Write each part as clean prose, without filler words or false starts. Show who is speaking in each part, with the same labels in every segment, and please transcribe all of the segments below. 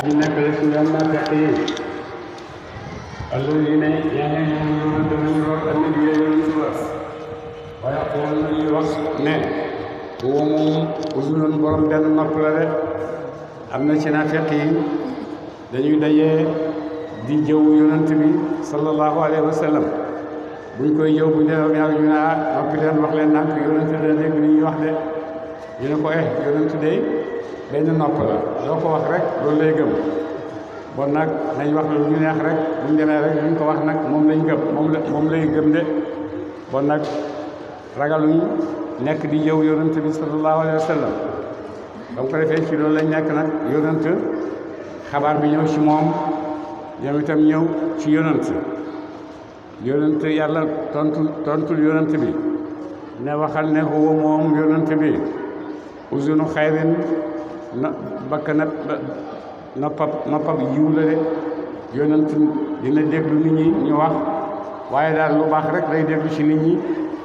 Speaker 1: di nekkale si ñoom naafeq yi alladina ñaaneen danañu root annabi yonent ba wa yaqul nañuy wax ne huwa moom uzunun borom benn nopp la de. am na ci naafeq yi dañuy dajee di jëw yonent bi sallallahu alayhi wa sallam buñ koy jëw buñ dee yàgg ñu ne noppi leen wax leen nànk yonent da dégg li ñuy wax de ñu ne ko yonent de benn nopp la loo ko wax rek loolu lay gëm bon nag nañ wax lu ñu neex rek buñ demee rek luñ ko wax nag moom lañ gëm moom lay gëm de. bon nag ragaluñ nekk di jëw yonent bi sallallahu alayhi wa sallam ba mu ko defee ci loolu lañ nekk nag yonent xabaar bi ñëw ci moom ñoom itam ñëw ci yonent yàlla tontul yonent bi ne waxal ne huwa moom yonent bi uzunu xayrin noppab yiw la de. yonent dina déglu nit ñi ñu wax waaye daal lu baax rek lay déglu ci nit ñi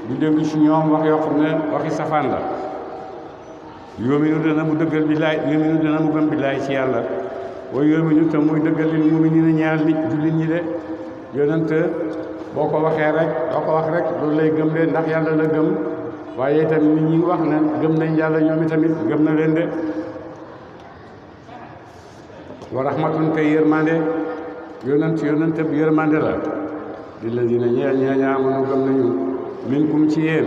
Speaker 1: du déglu ci ñoom wax yoo xam ne waxi safaan la. yóominu dana mu dëggal billaay yóominu dana mu gëm billaay ci yàlla waaye yóominu tam muy dëggal lil mu'miniina ñaar nit jullit ñi de. yonent boo ko waxee rek doo ko wax rek loolu lay gëm de ndax yàlla la gëm waaye itam nit ñi wax na gëm nañ yàlla ñoom itamit gëm na leen de. wa rahmatun kay yërmande yonent bi yërmande la lilladiina ñaa amanu gëm nañu minkum ci yéen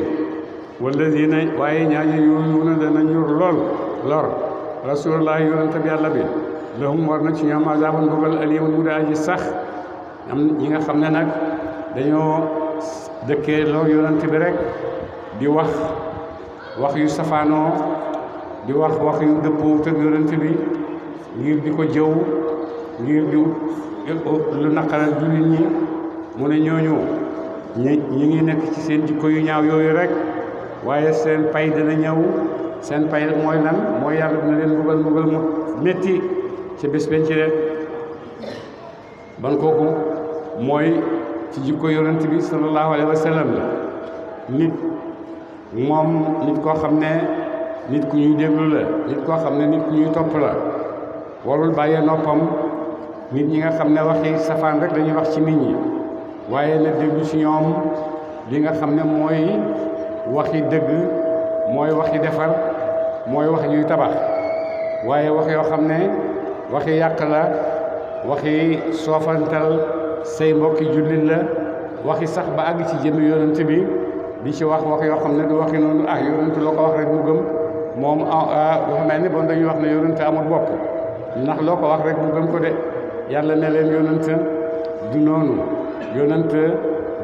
Speaker 1: walladiina waaye ñaañu yu'minuuna danañu lor rasuulullaahi yonent bi yàlla bi lahum war na ci ñoom azaabun mbugal aliimun mu de aji sax. am ñi nga xam ne nag dañoo dëkkee lor yonent bi rek di wax yu safaanoo di wax yu dëppoo ak yonent bi ngir di ko jëw ngir di lu naqaral jullit ñi mu ne ñooñu ñi ngi nekk ci seen jikko yu ñaaw yooyu rek waaye seen pay dana ñëw. seen pay mooy lan mooy yàlla dina leen mbugal mu métti ci bés benn ci de. ban kooku mooy ci jikko yonent bi sallallahu alayhi wa sallam la. nit koo xam ne nit ku ñuy déglu la nit koo xam ne nit ku ñuy topp la warul bàyyee noppam nit ñi nga xam ne waxi safaan rek dañuy wax ci nit ñi waaye na déglu ci ñoom li nga xam ne mooy waxi dëgg mooy waxi defar mooy wax yuy tabax waaye wax yoo xam ne waxi yàq la waxi soofantal say mbokki jullit la waxi sax ba àgg ci jëmmi yonent bi di ci wax yoo xam ne du waxi noonu yonent loo ko wax rek mu gëm moom dafa mel ni bon dañuy wax ne yonent amul bopp ndax loo ko wax rek mu gëm ko de. yàlla ne leen yonent du noonu yonent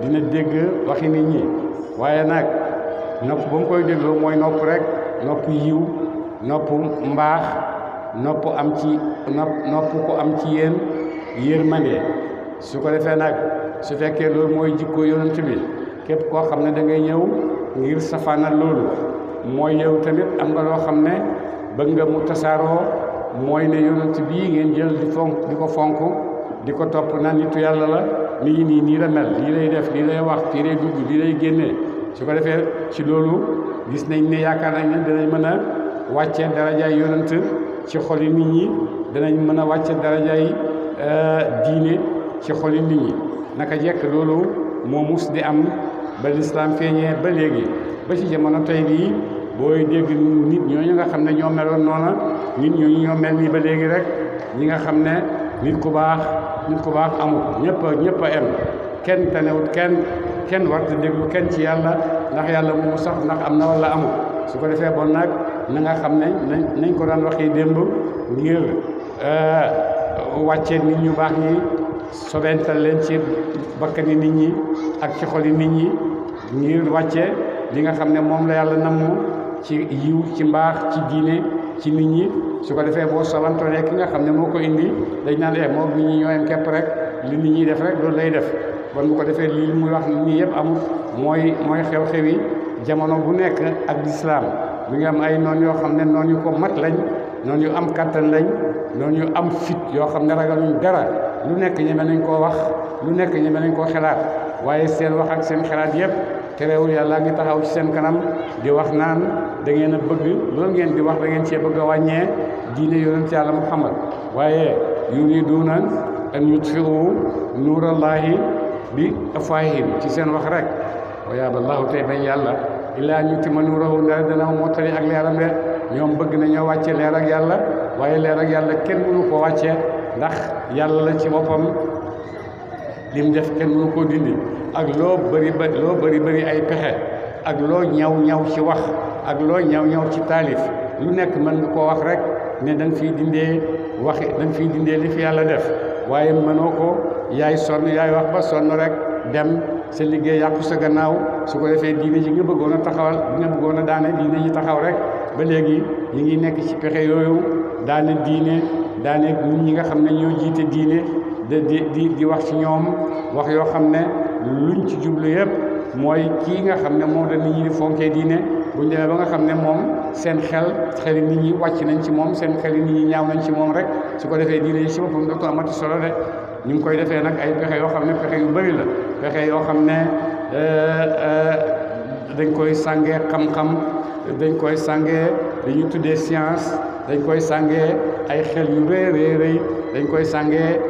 Speaker 1: dina dégg waxi nit ñi waaye nag nopp ba mu koy dégloo mooy nopp rek nopp yiw nopp mbaax nopp ko am ci yéen yërmande. su ko defee nag su fekkee loolu mooy jikko yonent bi képp koo xam ne da ngay ñëw ngir safaanal loolu mooy yow tamit am nga loo xam ne bëgg nga mu tasaaroo mooy ne yonent bii ngeen jël di ko fonk di ko topp na nitu yàlla la nii la mel lii lay def lii lay wax lii lay dugg lii lay génnee. su ko defee ci loolu gis nañ ne yaakaar nañ ne danañ mën a wàcce darajaay yonent ci xoli nit ñi danañ mën a wàcce darajaay diine ci xoli nit ñi. naka jekk loolu moo mus di am ba lislaam feeñee ba léegi ba ci jamono tey bii booy dégg nit ñooñu nga xam ne ñoo meloon noona nit ñooñu ñoo mel nii ba léegi rek ñi nga xam ne nit ku baax amul ñëpp a em kenn tanewut kenn warta déglu kenn ci yàlla ndax yàlla moomu sax ndax am na wala amul. su ko defee bon nag na nga xam ne nañ ko daan waxee démb ngir wàccee nit ñu baax ñi sobental leen ci bakkani nit ñi ak ci xoli nit ñi ngir wàcce li nga xam ne moom la yàlla namm ci yiw ci mbaax ci diine ci nit ñi. su ko defee boo sobantolee ki nga xam ne moo ko indi dañ naan moom nit ñi ñooyam képp rek li nit ñi def rek loolu lay def. bon bu ko defee lii muy wax nii yëpp amul mooy xew-xewi jamono bu nekk ak lislaam bi nga am ay noon yoo xam ne noon yu ko mat lañ noon yu am kattan lañ noon yu am fit yoo xam ne ragaluñ dara lu nekk ñeme nañ koo wax lu nekk ñeme nañ koo xalaat waaye seen wax ak seen xalaat yëpp terewul yàlla ngi taxaw ci seen kanam di wax naan da ngeen a bëgg loolu ngeen di wax da ngeen cee bëgg a wàññee diine yonent yàlla Muhammad waaye yuriduuna an yutfiu nuurallaahi bi afwaahihim ci seen wax rek wa yaaba llaahu tey bañ yàlla illaa an yutimma nuurahu ndara dana mottali ak leeram de ñoom bëgg nañoo wàcce leer ak yàlla waaye leer ak yàlla kenn mënu ko wàcce ndax yàlla la ci boppam lim def kenn mënu koo dindi ak loo bëri ay pexe ak loo ñaw ci wax ak loo ñaw ci taalif lu nekk mën nga koo wax rek ne da nga fiy dindee waxi da nga fiy dindee li fi yàlla def waaye mënoo ko yaay sonn yaay wax ba sonn rek dem sa liggéey yàqu sa gannaaw su ko defee diine ji nga bëggoon a taxawal nga bëggoon a daane diine ji taxaw rek ba léegi ñu ngi nekk ci pexe yooyu daane diine daane nit ñi nga xam ne ñoo jiite diine di wax ci ñoom wax yoo xam ne luñ ci jublu yëpp mooy kii nga xam ne moom la nit ñi di fonkee diine buñ demee ba nga xam ne moom seen xeli nit ñi wàcc nañ ci moom seen xeli nit ñi ñaaw nañ ci moom rek su ko defee diine yi si boppam dootul amati solo de ñu ngi koy defee nag ay pexe yoo xam ne pexe yu bëri la pexe yoo xam ne dañ koy sàngee xam-xam dañ koy sàngee li ñu tuddee science dañ koy sàngee ay xel yu rëy dañ koy sàngee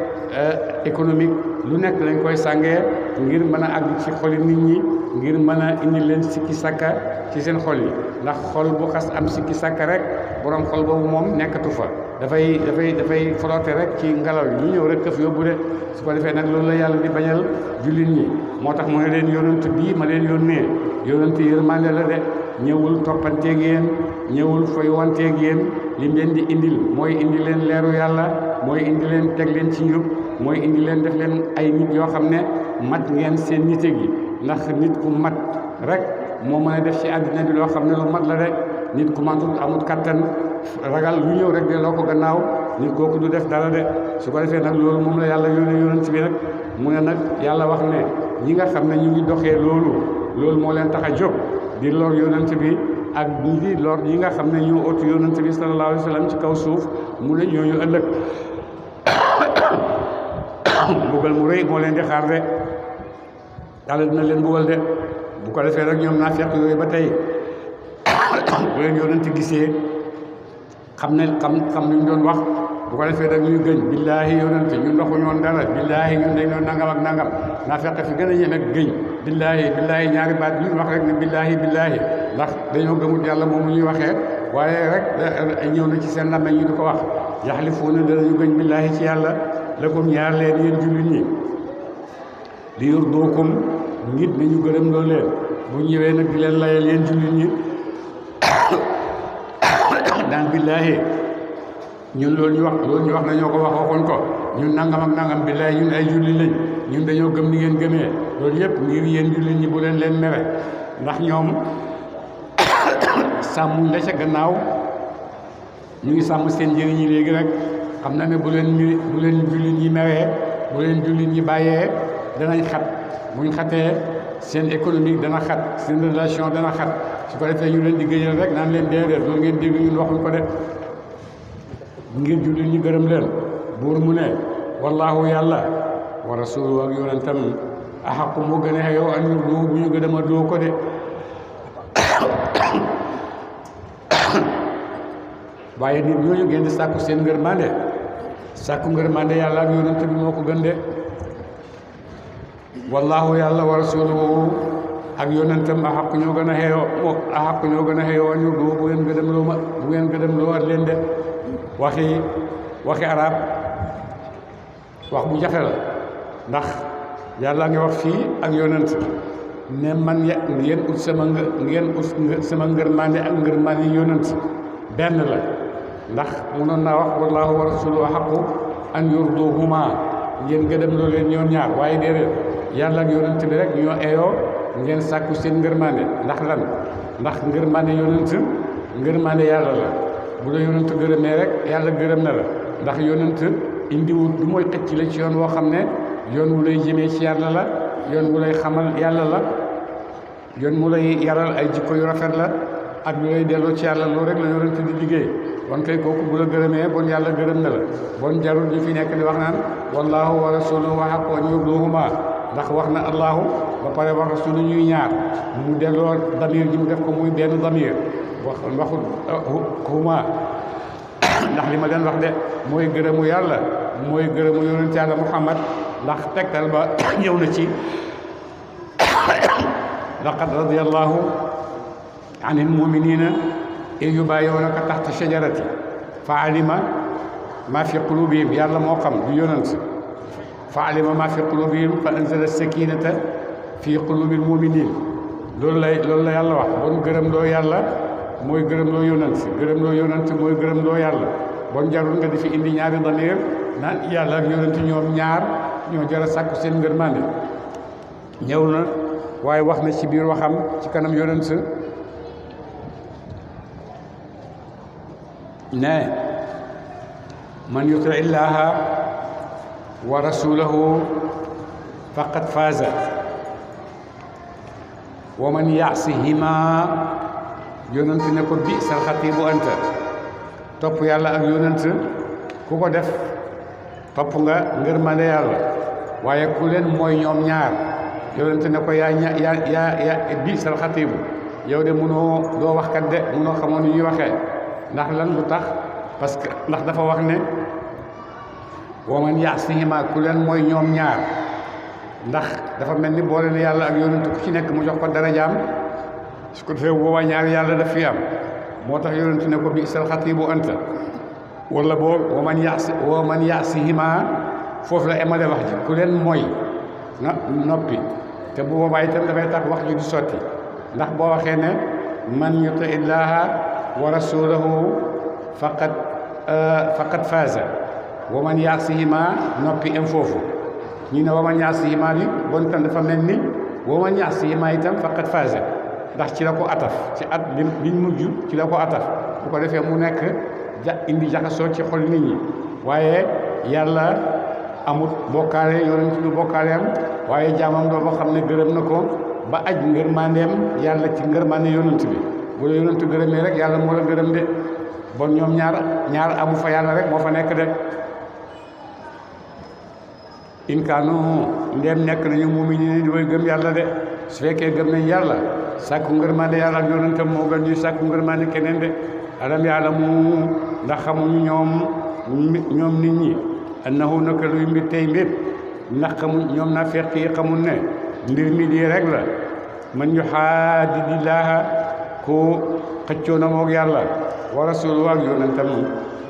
Speaker 1: économique lu nekk dañ koy sàngee ngir mën a àgg ci xoli nit ñi ngir mën a indi leen sikki sàkka ci seen xol yi ndax xol bu xas am sikki sàkka rek borom xol boobu moom nekkatu fa dafay frotté rek ci ngelaw yi ñu ñëw rek këf yóbbu de su ko defee nag loolu la yàlla di bañal jullit ñi moo tax mu ne leen yonent bii ma leen yónnee yonent yërmande la de ñëwul toppanteeg yéen ñëwul foy wanteeg yéen lim leen di indil mooy indi leen leeru yàlla mooy indi leen teg leen ci njub mooy indi leen def leen ay nit yoo xam ne mat ngeen seen nite gi ndax nit ku mat rek moo mën a def ci àddina bi loo xam ne lu mat la de nit ku matut amut kattan ragal lu ñëw rek de loo ko gannaaw nit kooku du def dara de su ko defee nag loolu moom la yàlla yonent bi nag mu ne nag yàlla wax ne ñi nga xam ne ñu ngi doxee loolu moo leen tax a jóg di lor yonent bi ak ñi di lor ñi nga xam ne ñu otu yonent bi sallallahu alayhi wa sallam ci kaw suuf mu ne ñooñu ëllëg mbugal mu rëy moo leen di xaar de yàlla dina leen mbugal de bu ko defee rek ñoom naafeq yooyu ba tey bu leen yonent gisee xam lu ñu doon wax bu ko defee rek ñuy gëñ billaahi yonent ñun doxu ñoon dara billaahi ñun dañ doon nangam ak nangam naafeq fi gën a ñeme gëñ billaahi ñaari baat bi ñu wax rek ne billaahi ndax dañoo gëmut yàlla moom ñuy waxee waaye rek ñëw na ci seen làmmiñ ñu di ko wax yaxlifuuna danañu gëñ billaahi ci yàlla lakum ñaar leen yéen jullit ñi li yurduukum ngir nañu gërëm loolu leen bu ñëwee nag di leen layal yéen jullit ñi daan billaahi ñun loolu ñu wax nañoo ko waxoon ko ñun nangam ak nangam billaahi ñun ay jullit lañ ñun dañoo gëm ni ngeen gëmee loolu yëpp ngir yéen jullit ñi bu leen mere ndax ñoom sàmm la ca gannaaw ñu ngi sàmm seen njëriñ ñi léegi rek xam na ne bu leen jullit ñi meree bu leen jullit ñi bàyyee danañ xat buñ xatee seen économique dana xat seen relation dana xat su ko defee ñu leen di gëjal rek naan leen déedéet loolu ngeen dégg ñun waxuñ ko de ngir jullit ñi gërëm leen buur mu ne wallaahu yàlla wa rasuluhu ak yonentam axaqu moo gën a yow an yurduhu bu ñu gëdama doo ko de waaye nit ñooñu ngeen di sàkku seen ngërmande sàkku ngërmande yàlla ak yonent bi moo ko gën de wallaahu yàlla wa rasuluhu ak yonentam axaqu ñoo gën a xeeyoo an yurduhu bu ngeen gëdëm loo at leen de waxi arab wax bu jafe la ndax yàlla ngi wax fii ak yonent ne man ngeen ut sama ngërmande ak ngërmande yonent benn la ndax mënoon naa wax wallaahu wa rasuluhu xaqu an yurduhuma ngeen gëdëm loo leen ñoom ñaar waaye déedéet yàlla ak yonent bi rek ñoo eyoo ngeen sàkku seen ngërmande ndax lan ndax ngërmande yonent ngërmande yàlla la bu la yonent gërëmee rek yàlla gërëm na la ndax yonent indiwul du mooy xëcc la ci yoon woo xam ne yoon wu lay jëmee ci yàlla la yoon wu lay xamal yàlla la yoon mu lay yaral ay jikko yu rafet la ak lu lay delloo ci yàlla loolu rek la yonent di liggéey bon kay kooku bu la gërëmee bon yàlla gërëm na la bon jarul ñu fi nekk di wax naan wallaahu wa rasuluhu haqqu an yurduhuma ndax wax na allahu ba pare wax rasulu ñuy ñaar mu delloo damir ji mu def ko muy benn damir waxut huma ndax li ma leen wax de mooy gërëmu yàlla mooy gërëmu yonent yàlla Muhammad ndax tegtal ba ñëw na ci laqad radiyallahu anil muminina iz yubayi'unaka taxta shajarati fa alima ma fi qulubihim yàlla moo xam du yonent fa alima ma fi qulubihim fa anzala sakinata fi qulubil muminin loolu la yàlla wax bon gërëm loo yàlla mooy gërëm loo yonent gërëm loo yonent mooy gërëm loo yàlla bon jarul nga di fi indi ñaari damiir naan yàlla ak yonent ñoom ñaar ñoo jar a sàkku seen ngërmande ñëw na waaye wax na ci biir waxam ci kanam yonent ne man yuti illaha wa rasulahu faqad faaza wa man yaasihima yonent ne ko bi sal xatibu anta topp yàlla ak yonent ku ko def topp nga ngërmande yàlla waaye ku leen mooy ñoom ñaar yonent ne ko yaa bi sal xatibu yow de mënoo doo waxkat de mënoo xamoon ni ñuy waxee ndax lan lu tax parce que ndax dafa wax ne wa man yaasihima ku leen mooy ñoom ñaar ndax dafa mel ni boole ne yàlla ak yonent ku ci nekk mu jox ko darajaam su ko defee boobaa ñaar yàlla daf fi am moo tax yonent ne ko bi sal xatibu anta wala boo wa man yaasihima foofu la emale wax ji ku leen mooy na noppi te bu boobaa itam dafay tax wax ji du sotti ndax boo waxee ne man yuti illaha wa rasulahu faqad faaza wa man yaasihima noppi em foofu ñu ne wa man yaasihima bi bon tam dafa mel ni wa man yaasihima itam faqad faaza ndax ci la ko ataf ci at liñ mujj ci la ko ataf bu ko defee mu nekk indi jaxasoo ci xol nit ñi waaye yàlla amut bokkaale yonent du bokkaaleem waaye jaamam doo boo xam ne gërëm na ko ba aj ngërmandeem yàlla ci ngërmande yonent bi bu la yonent gërëmee rek yàlla moo la gërëm de bon ñoom ñaar amu fa yàlla rek moo fa nekk de in kaanu ndeem nekk nañu mu'miniin di way gëm yàlla de su fekkee gëm nañ yàlla sàkku ngërmande yàlla ak yonentam moo gën ñuy sàkku ngërmande keneen de alam ya'lamu ndax xamuñu ñoom nit ñi annahu naka luy mbir tey mbir ndax ñoom naa fekk yi xamul ne mbir mi lii rek la man yuhaadidillaaha ku xëccoo na moog yàlla wa rasuuluhu ak yonentam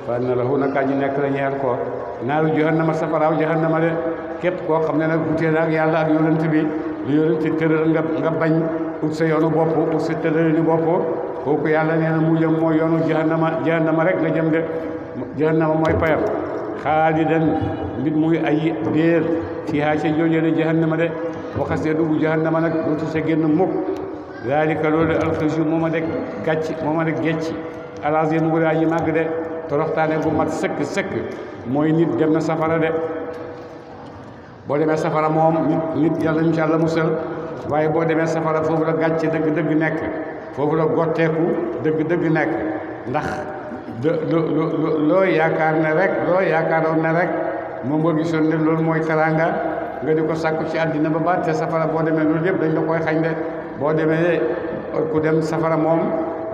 Speaker 1: fa anna lahu naka ñu nekk la ñeel ko naaru jahannama safaraaw jahannama de képp koo xam ne nag gutee na ak yàlla ak yonent bi lu yonent tëral nga bañ ut sa yoonu bopp ut sa tëralini bopp kooku yàlla nee na mu jëm mooy yoonu jahannama rek nga jëm de jahannama mooy payam xaalidan mbit muy ay déer fiihaa ca joojale jahannama de waxas de dugg jahannama nag dootu sa génn mukk zaalika loolu alxizyu mooma de gàcc mooma de gecci al-aziim gu daa ji màgg de toroxtaane gu mat sëkk mooy nit dem na safara de boo demee safara moom nit yàlla ñu ci Yàlla musal waaye boo demee safara foofu la gàcce dëgg nekk foofu la gotteeku dëgg nekk ndax loo yaakaaroon ne rek moom nga gisoon ne loolu mooy teraanga nga di ko sàkku ci àddina ba baat te safara boo demee loolu yëpp dañ la koy xañ de boo demee ku dem safara moom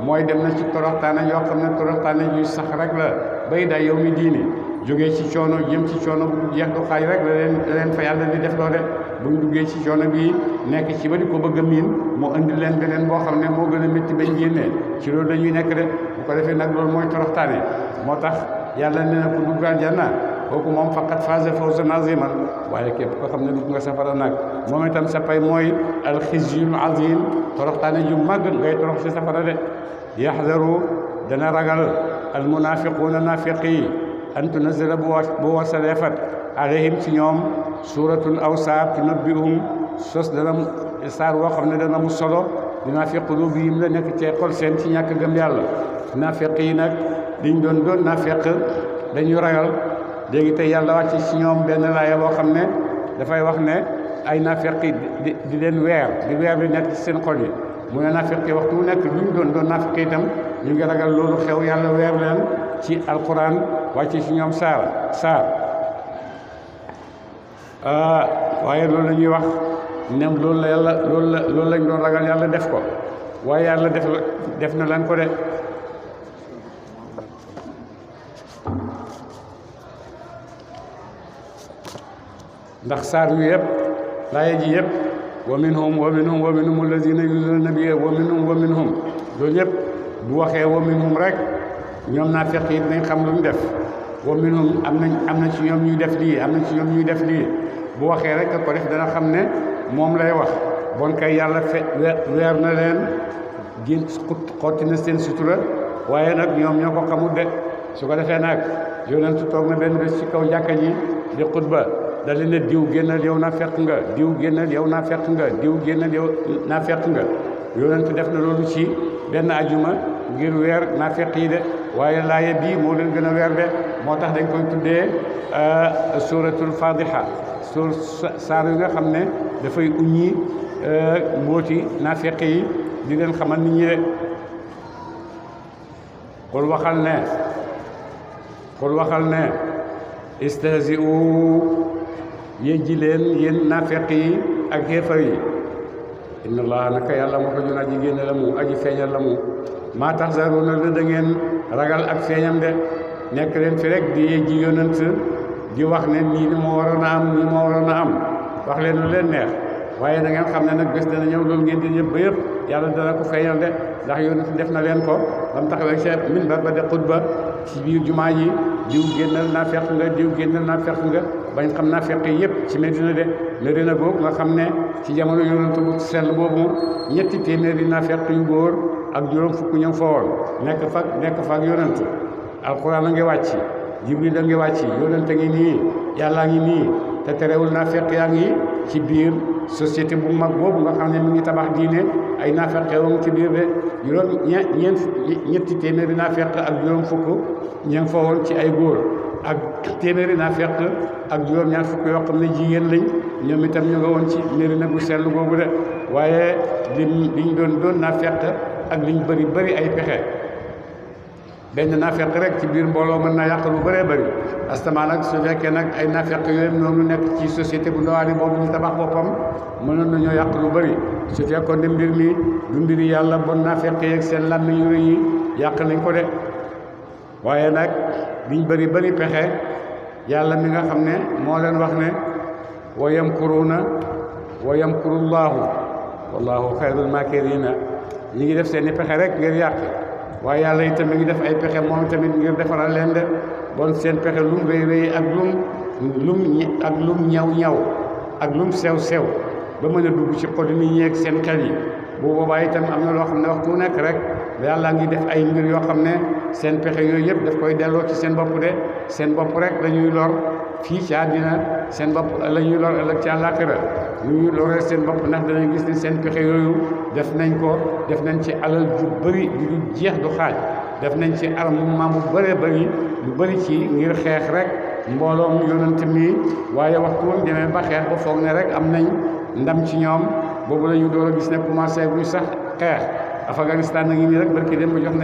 Speaker 1: mooy dem na ci toroxtaane yoo xam ne toroxtaane yuy sax rek la bay day yow mi diini jógee ci coono jëm ci coono bu jeex du xaaj rek la leen fa yàlla di def loo de buñ duggee ci coono bii nekk ci ba di ko bëgg a miin moo indi leen beneen boo xam ne moo gën a métti bañ génnee ci loolu dañuy nekk de bu ko defee nag loolu mooy toroxtaane moo tax yàlla nee na ku dugg aljanna kooku moom faqat faaza fawzan aziman waaye képp koo xam ne dugg nga safara nag moom itam sa pay mooy alxizyul azim toroxtaane ju màgg ngay torox ci safara de yaxdaru dana ragal almunafiquuna nafiq yi an tunazala bu wasaleefat alayhim ci ñoom suratun aw saar tunabbi'uhum sos dana saar woo xam ne dana mu solo dina fi qulubihim la nekk ci xol seen ci ñàkk gëm yàlla nafiq yi nag liñ doon nafiq dañu ragal léegi tey yàlla wàcc ci ñoom benn laaya boo xam ne dafay wax ne ay nafiq yi di leen weer li nekk ci seen xol yi mu ne nafiq yi waxtu mu nekk luñ doon nafiq itam ñu ngi ragal loolu xew yàlla weer leen ci alquran wàcc ci ñoom saar waaye loolu la ñuy wax ne loolu la yàlla loolu lañ doon ragal yàlla def ko waaye yàlla def na lan ko de ndax saar yu yëpp laaya ji yëpp wa minhum allazina yuzuna nabiyya wa minhum loolu yëpp bu waxee wa minhum rek ñoom naafeq yi dinañ xam lu ñu def wa minhum am na ci ñoom ñuy def lii am na ci ñoom ñuy def lii bu waxee rek ko def dana xam ne moom lay wax bon kay yàlla weer na leen gén xotti na seen sutura waaye nag ñoom ñoo ko xamul de su ko defee nag yonentu toog na benn bés ci kaw jàkka ji di xutba dali ne diw génnal yow naa fekk nga diw génnal yow naa fekk nga diw génnal yow naa fekk nga yonentu def na loolu ci benn ajuma ngir weer naa fekk yi de waaye laaye bii moo leen gën a weer de moo tax dañ koy tuddee suratul fadiha saar yu nga xam ne dafay uññi mbooti naa fekk yi di leen xamal nit ñi de qul waxal ne istahzi'u yéjji leen yéen naafeq yi ak xéefar yi inna allaha naka yàlla moo ko jun aji génne la mu aji feeñal la mu maa tax zaruna la da ngeen ragal ak feeñam de nekk leen fi rek di yéjji yonent di wax ne nii ni moo waroon a am nii moo waroon a am wax leen lu leen neex waaye da ngeen xam ne nag bés dana ñëw loolu ngeen di ñëpp ba yëpp yàlla dana ko feeñal de ndax yonent def na leen ko ba mu taxawee ca minbar ba de xutba ci biir jumaa ji diw génnal naa fekk nga diw génnal naa fekk nga bañ xam naa fekk yëpp ci Medina de Medina googu nga xam ne ci jamono yonent bu sell boobu ñetti téeméeri naa fekk yu góor ak juróom fukk ñu fa woon nekk fa ak yonent alxuraan a ngi wàcc jibril a ngi wàcc yonent a ngi nii yàllaa ngi nii te terewul naa fekk yaa ngi ci biir société bu mag boobu nga xam ne mi ngi tabax diine ay naa fekk yow ci biir de ñetti téeméeri naa fekk ak juróom fukk ña ngi fa woon ci ay góor ak téeméeri naa fekk ak juróom-ñaar fukk yoo xam ne jigéen lañ ñoom itam ñu nga woon ci Medina bu sell boobu de waaye liñ doon naa fekk ak liñ bëri ay pexe benn naa fekk rek ci biir mbooloo mën naa yàq lu bëree bëri astamaa nag su fekkee nag ay naa fekk yooyu noonu nekk ci société bu ndawaani boobu ñu tabax boppam mënoon nañoo yàq lu bëri su fekkoon ne mbir mi du mbiri yàlla bon naa fekk yeeg seen làmmiñ yu rëy yi yàq nañ ko de waaye nag biñ bëri pexe yàlla mi nga xam ne moo leen wax ne wa yamkuruuna wa yamkurullaahu wallaahu xayrul maakiriina ñi ngi def seen i pexe rek ngir yàq waaye yàlla itam mi ngi def ay pexe moom tamit ngir defaral leen de bon seen pexe lum rëy ak lum ñaw ak lum sew ba mën a dugg ci xol nit ñi ak seen xel yi bu boobaa itam am na loo xam ne waxtu nekk rek yàlla ngi def ay mbir yoo xam ne seen pexe yooyu yëpp daf koy delloo ci seen bopp de seen bopp rek dañuy lor fii ci àddina seen bopp la ñuy lor ëllëg ci àllaaxira ñu ñuy loree seen bopp ndax danañ gis ne seen pexe yooyu def nañ ci alal ju bëri du jeex du xaaj def nañ ci armement bu bëree bëri lu bëri ci ngir xeex rek mbooloom yonent mi waaye waxtu woon demee ba xeex ba foog ne rek am nañ ndam ci ñoom boobu la ñu door a gis ne commencé buy sax xeex Afghanistan na ngi nii rek barki dem ba jox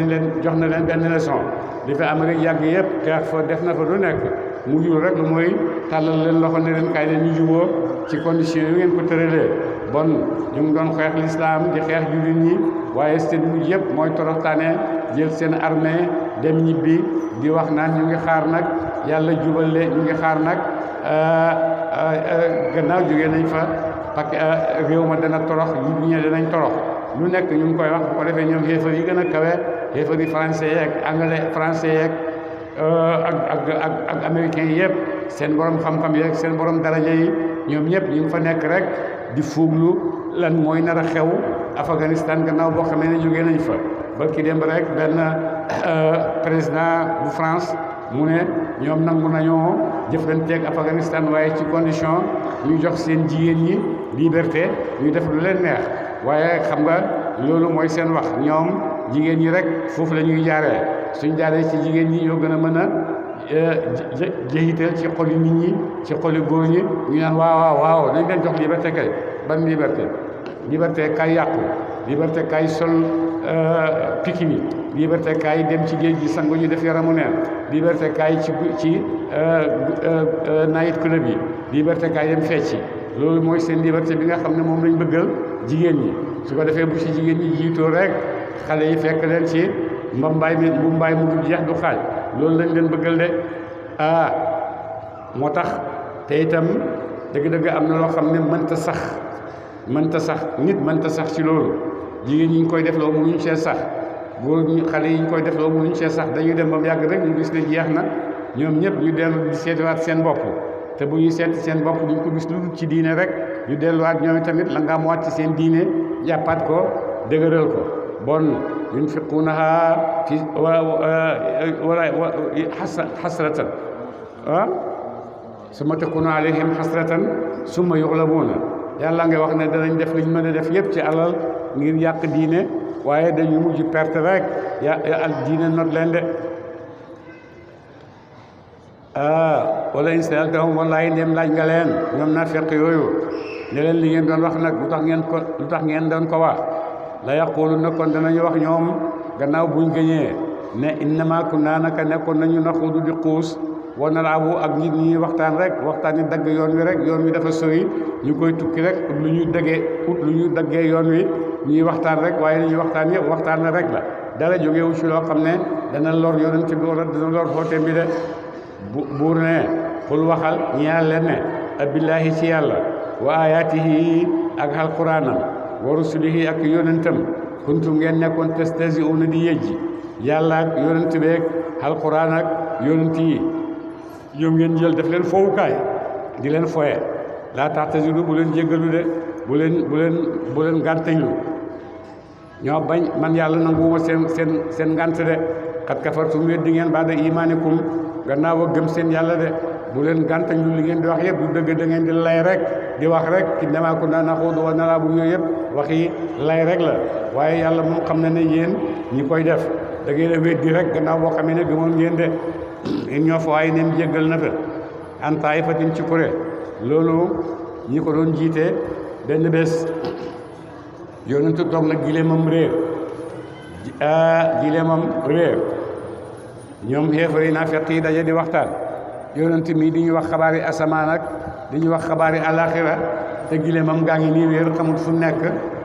Speaker 1: na leen benn leçon li fi Amérique yàgg yëpp xeex fa def na fa lu nekk mu jul rek lu mooy tàllal leen loxo ne leen kaay leen ñu juboo ci condition yu ngeen ko tëralee bon ñu ngi doon xeex l'islam di xeex jullit ñi waaye seen mujj yëpp mooy toroxtaane jël seen armée dem ñibbi di wax naan ñu ngi xaar nag yàlla jubale ñu ngi xaar nag gannaaw jógee nañ fa parce que réew ma dana torox ñu ñe danañ torox lu nekk ñu ngi koy wax bu ko defee ñoom xéefar yi gën a kawe xéefar yi français yeeg anglais français yeeg ak américains yi yëpp seen borom xam-xam yeeg seen borom daraja yi ñoom ñëpp ñu ngi fa nekk rek di fuuglu lan mooy nar a xew Afghanistan gannaaw boo xamee ne jógee nañ fa ba ki dem rek benn président bu France mu ne ñoom nangu nañoo jëflanteeg Afghanistan waaye ci condition ñu jox seen jigéen ñi liberté ñu def lu leen neex waaye xam nga loolu mooy seen wax ñoom jigéen ñi rek foofu la ñuy jaaree suñ jaaree ci jigéen ñi ñoo gën a mën a jeexital ci xoli nit ñi ci xoli góor ñi ñu naan waaw dañ leen jox liberté kay ban liberté kay yàqu liberté kay sol pikini liberté kay dem ci géej gi sangu ñu def yaramu neen liberté kay ci night club yi liberté kay dem fecci loolu mooy seen liberté bi nga xam ne moom lañ bëggal jigéen ñi su ko defee bu ci jigéen ñi jiitoo rek xale yi fekk leen ci mbambaay mu du jeex du xaaj loolu lañ leen bëggal de moo tax te itam dëgg-dëgg am na loo xam ne mënta sax nit mënta sax ci loolu jigéen ñi ñu koy def loo mënuñu see sax góor ñi xale yi ñu koy def loo mënuñu see sax dañuy dem ba mu yàgg rek ñu gis ne jeex na ñoom ñëpp ñu dellu di seetiwaat seen bopp te bu ñuy seeti seen bopp duñ ko gis lu dul ci diine rek ñu delluwaat ñoom tamit la nga am waat ci seen diine jàppaat ko dëgëral ko bon yunfiquunaha fi wala xasratan summa takunu alayhim xasratan summa yuxlabuuna yàlla nga wax ne danañ def liñ mën a def yëpp ci alal ngir yàq diine waaye dañu mujj perte rek al diine not leen de wala in sa'altahum wallahi ndem laaj nga leen ñoom naa fekk yooyu ne leen li ngeen doon wax nag lu tax ngeen doon ko wax la yaquluna kon danañu wax ñoom gannaaw buñ gëñee ne innama kunna naka nekkoon nañu naxuudu di xuus wa nalaabu ak nit ñi waxtaan yi dagg yoon wi rek yoon wi dafa sori ñu koy tukki rek ut lu ñu daggee yoon wi ñuy waxtaan rek waaye li ñuy waxtaan yëpp waxtaan la rek la dara jógewu ci loo xam ne dana lor yonent bi wala dana lor xoote bi de buur ne xul waxal ñeel leen ne abillaahi ci yàlla wa ayaatihi ak alquraanam wa rusulihi ak yonentam kuntum ngeen nekkoon tastahzi'uuna di yejji yàlla ak yonent beeg alquraan ak yonent yi ñoom ngeen jël def leen fowukaay di leen foye laa ta'taziru bu leen jéggalu de bu leen gàntañlu ñoo bañ man yàlla nanguwuma seen ngànt de xat kafartum weddi ngeen ba'da iimaanikum gannaaw a gëm seen yàlla de bu leen gàntañlu li ngeen di wax yëpp du dëgg da ngeen di lay rek di wax rek innamaa kunnaa naxuudu wa nal'abu yooyu yëpp waxi lay rek la waaye yàlla moom xam na ne yéen ñi koy def da ngeen a weddi rek gannaaw boo xamee ne gëmoon ngeen de in ñoo fa waaye neen jéggal na fa an taa'ifatin ci kuré loolu ñi ko doon jiite benn bés yonentu toog na gileemam réer ñoom xeefar yi naafeq yi daje di waxtaan yonent mii di ñu wax xabaari asamaan ak di ñu wax xabaari alaxira te gileemam gaa ngi nii réer xamut fu nekk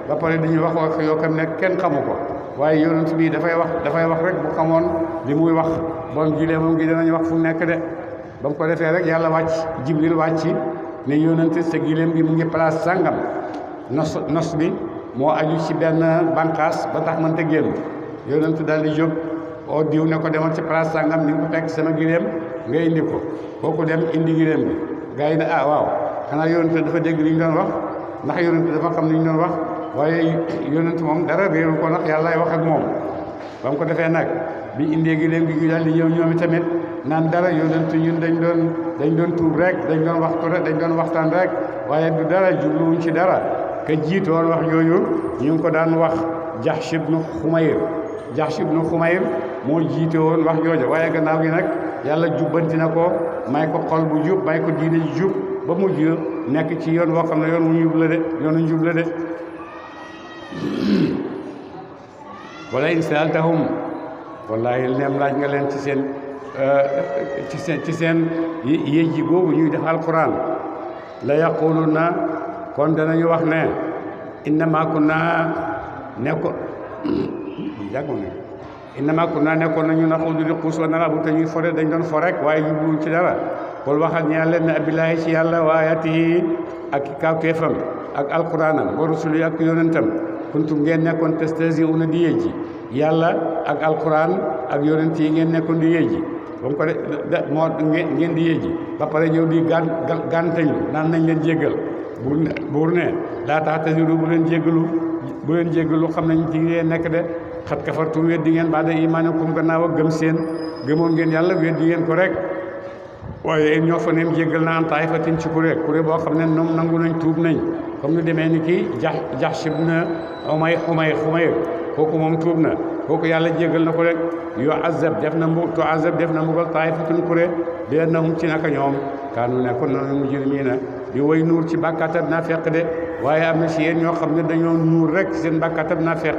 Speaker 1: ba pare di ñu wax yoo xam ne kenn xamu ko waaye yonent bii dafay wax rek bu xamoon li muy wax bon gileemam gi danañ wax fu nekk de ba mu ko defee rek yàlla wàcc jibril wàcc ne yonent sa gileem gi mu ngi place sàngam nos bi moo aju ci benn bànqaas ba tax mënta génn yonent daal di jóg oo diw ne ko demal ci place sàngam ni nga ko fekk sama gileem nga indi ko kooku dem indi gileem bi gars yi ne waaw xanaa yonent dafa dégg li ñu doon wax ndax yonent dafa xam li ñu doon wax waaye yonent moom dara réeru ko ndax yàllaay wax ak moom ba mu ko defee nag bi indee gileem gi ñu daal di ñëw ñoom tamit naan dara yonent ñun dañ doon tuub rek dañ doon waxtu rek dañ doon waxtaan rek waaye du dara jubluwuñ ci dara ka jiitoon wax yooyu ñu ngi ko daan wax Jahsh ibnu Xumayr moo jiite woon wax jooja waaye gannaaw gi nag yàlla jubbanti na ko may ko xol bu jub may ko diine ji jub ba mujj nekk ci yoon boo xam ne yoonu njub la de wala in sa'altahum wallahi neem laaj nga leen ci seen yéjji googu ñuy def alquran la yaquluna kon danañu wax ne innama kunna nekkoon nañu naxuudu di xuus wa nal'abu te ñuy fore dañ doon fo rek waaye jubluwuñ ci dara kol waxal ñeel leen ne abillaahi ci yàlla wa ayaatihi ak kawteefam ak alquranam wa rusuli ak yonentam kuntum ngeen nekkoon tastahzi'uuna di yejji yàlla ak alquran ak yonent yi ngeen nekkoon di yejji ba mu ko moo ngeen di yejji ba pare ñëw di gàntañlu naan nañ leen jéggal buur ne laa ta'taziru bu leen jéggalu xam nañ ci ngeen nekk de xat kafartum weddi ngeen ba'da iimaanikum gannaaw ak gëmoon ngeen yàlla weddi ngeen ko rek waaye ñoo fa neem jéggal na am taa'ifatin ci kuré boo xam ne ñoom nangu nañ tuub nañ comme ñu demee ni ki Jahsh ibn Xumayr kooku moom tuub na kooku yàlla jéggal na ko rek def na mbugal taa'ifatun kuré bi annahum ci naka ñoom kaanu nekkoon nañu mujrimiina di way nuur ci bàkkaatab naa fekk de waaye am na si yéen ñoo xam ne dañoo nuur rek seen bàkkaatab naa fekk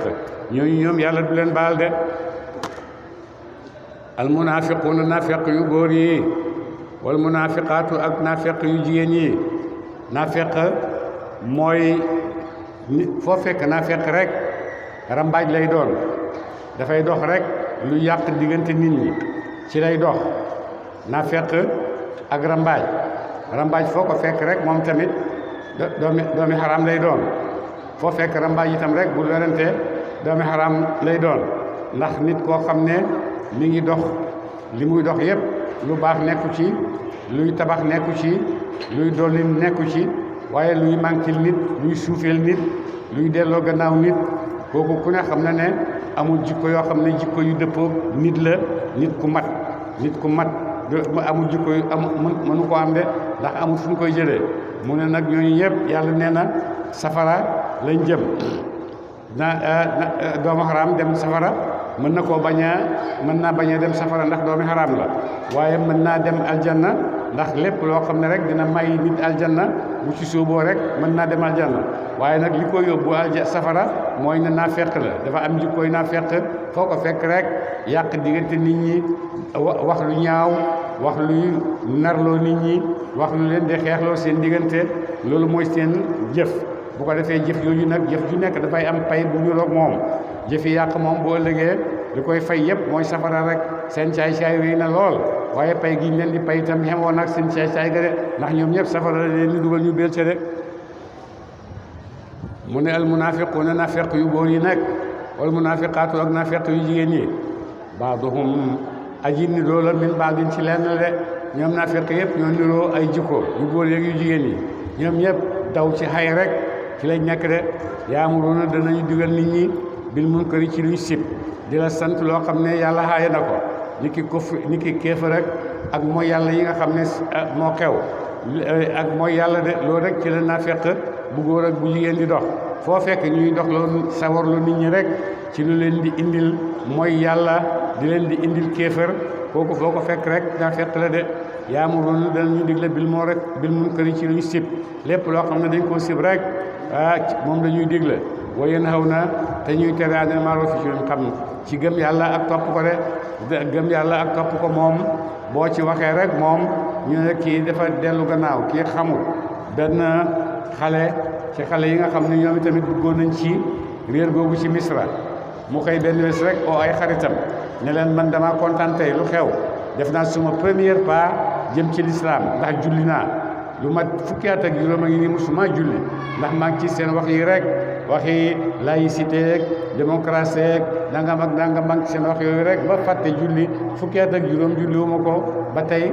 Speaker 1: ñoom yàlla du leen baal de al munaafiquuna naafeq yu góor yi wal munaafiqaatu ak naafeq yu jigéen yi naafeq mooy nit foo fekk naafeq rek rambaaj lay doon dafay dox rek lu yàq diggante nit ñi ci lay dox naafeq ak rambaaj rambaaj foo ko fekk rek moom tamit doomi xaraam lay doon foo fekk rambaaj itam rek bu werante doomi xaraam lay doon ndax nit koo xam ne mi ngi dox li muy dox yépp lu baax nekku ci luy tabax nekku ci luy dolli nekku ci waaye luy manquil nit luy suufeel nit luy delloo gannaaw nit kooku ku ne xam na ne amul jikko yoo xam ne jikko yu dëppoo nit la nit ku mat amul jikko yu mënu ko am de ndax amul fu ñu koy jëlee mu ne nag ñooñu ñëpp yàlla nee na safara lañ jëm doomu xaraam dem safara mën naa bañ a dem safara ndax doomi xaraam la waaye mën naa dem aljanna ndax lépp loo xam ne rek dina may nit aljanna bu ci sóoboo rek mën naa dem aljanna waaye nag li ko yóbbu safara mooy ne naa fekk la dafa am jikkooy naa fekk foo ko fekk rek yàq diggante nit ñi wax lu ñaaw wax luy narloo nit ñi wax lu leen di xeexloo seen diggante loolu mooy seen jëf bu ko defee jëf yooyu nag jëf ju nekk dafay am pay bu ñu roog moom jëfi yàq moom boo ëllëgee li koy fay yëpp mooy safara rek seen caay-caay wéy na lool waaye pay gi ñu leen di pay itam xemoon nag seen caay-caay ga de ndax ñoom ñëpp safara la leen di dugal ñu béel ca de mu ne al munaafiquuna naafeq yu góor yi nag wal munaafiqaatu ak naafeq yu jigéen yi baaduhum aji niroo la min baadin ci lenn de ñoom naafeq yëpp ñoo niroo ay jikko yu góor yeeg yu jigéen yi ñoom ñëpp daw ci xay rek ci lañ nekk de yaamuruuna danañu digal nit ñi bil munkari ci luñ sib di la sant loo xam ne yàlla xaaye na ko ni ki kéefa rek ak mooy yàlla yi nga xam ne moo xew ak mooy yàlla de loolu rek ci la naafeq bu góor ak bu jigéen di dox foo fekk ñuy dox loolu sawarlu nit ñi rek ci lu leen di indil mooy yàlla di leen di indil kéefër kooku foo ko fekk rek naafeq la de yaamuruuna danañu digle bil munkari ci luñ sib lépp loo xam ne dañ koo sib rek moom dañuy digle wa yanhawna te ñuy tere anil ma'ruufi ci luñ xam ci gëm yàlla ak topp ko de gëm yàlla ak topp ko moom boo ci waxee rek moom ñu ne kii dafa dellu gannaaw kii xamul benn xale ci xale yi nga xam ne ñoom tamit duggoon nañ ci réer googu ci Misra mu xëy benn bés rek oo ay xaritam ne leen man dama kontaan tey lu xew def naa suma premier pas jëm ci lislaam ndax julli naa lu mat fukki at ak juróom a ngi ni musuma julli ndax maa ngi ci seen wax yi rek waxi laïcité ak démocratie ak nangam ak nangam maa ngi ci seen wax yooyu rek ba fàtte julli fukki at ak juróom julliwuma ko ba tey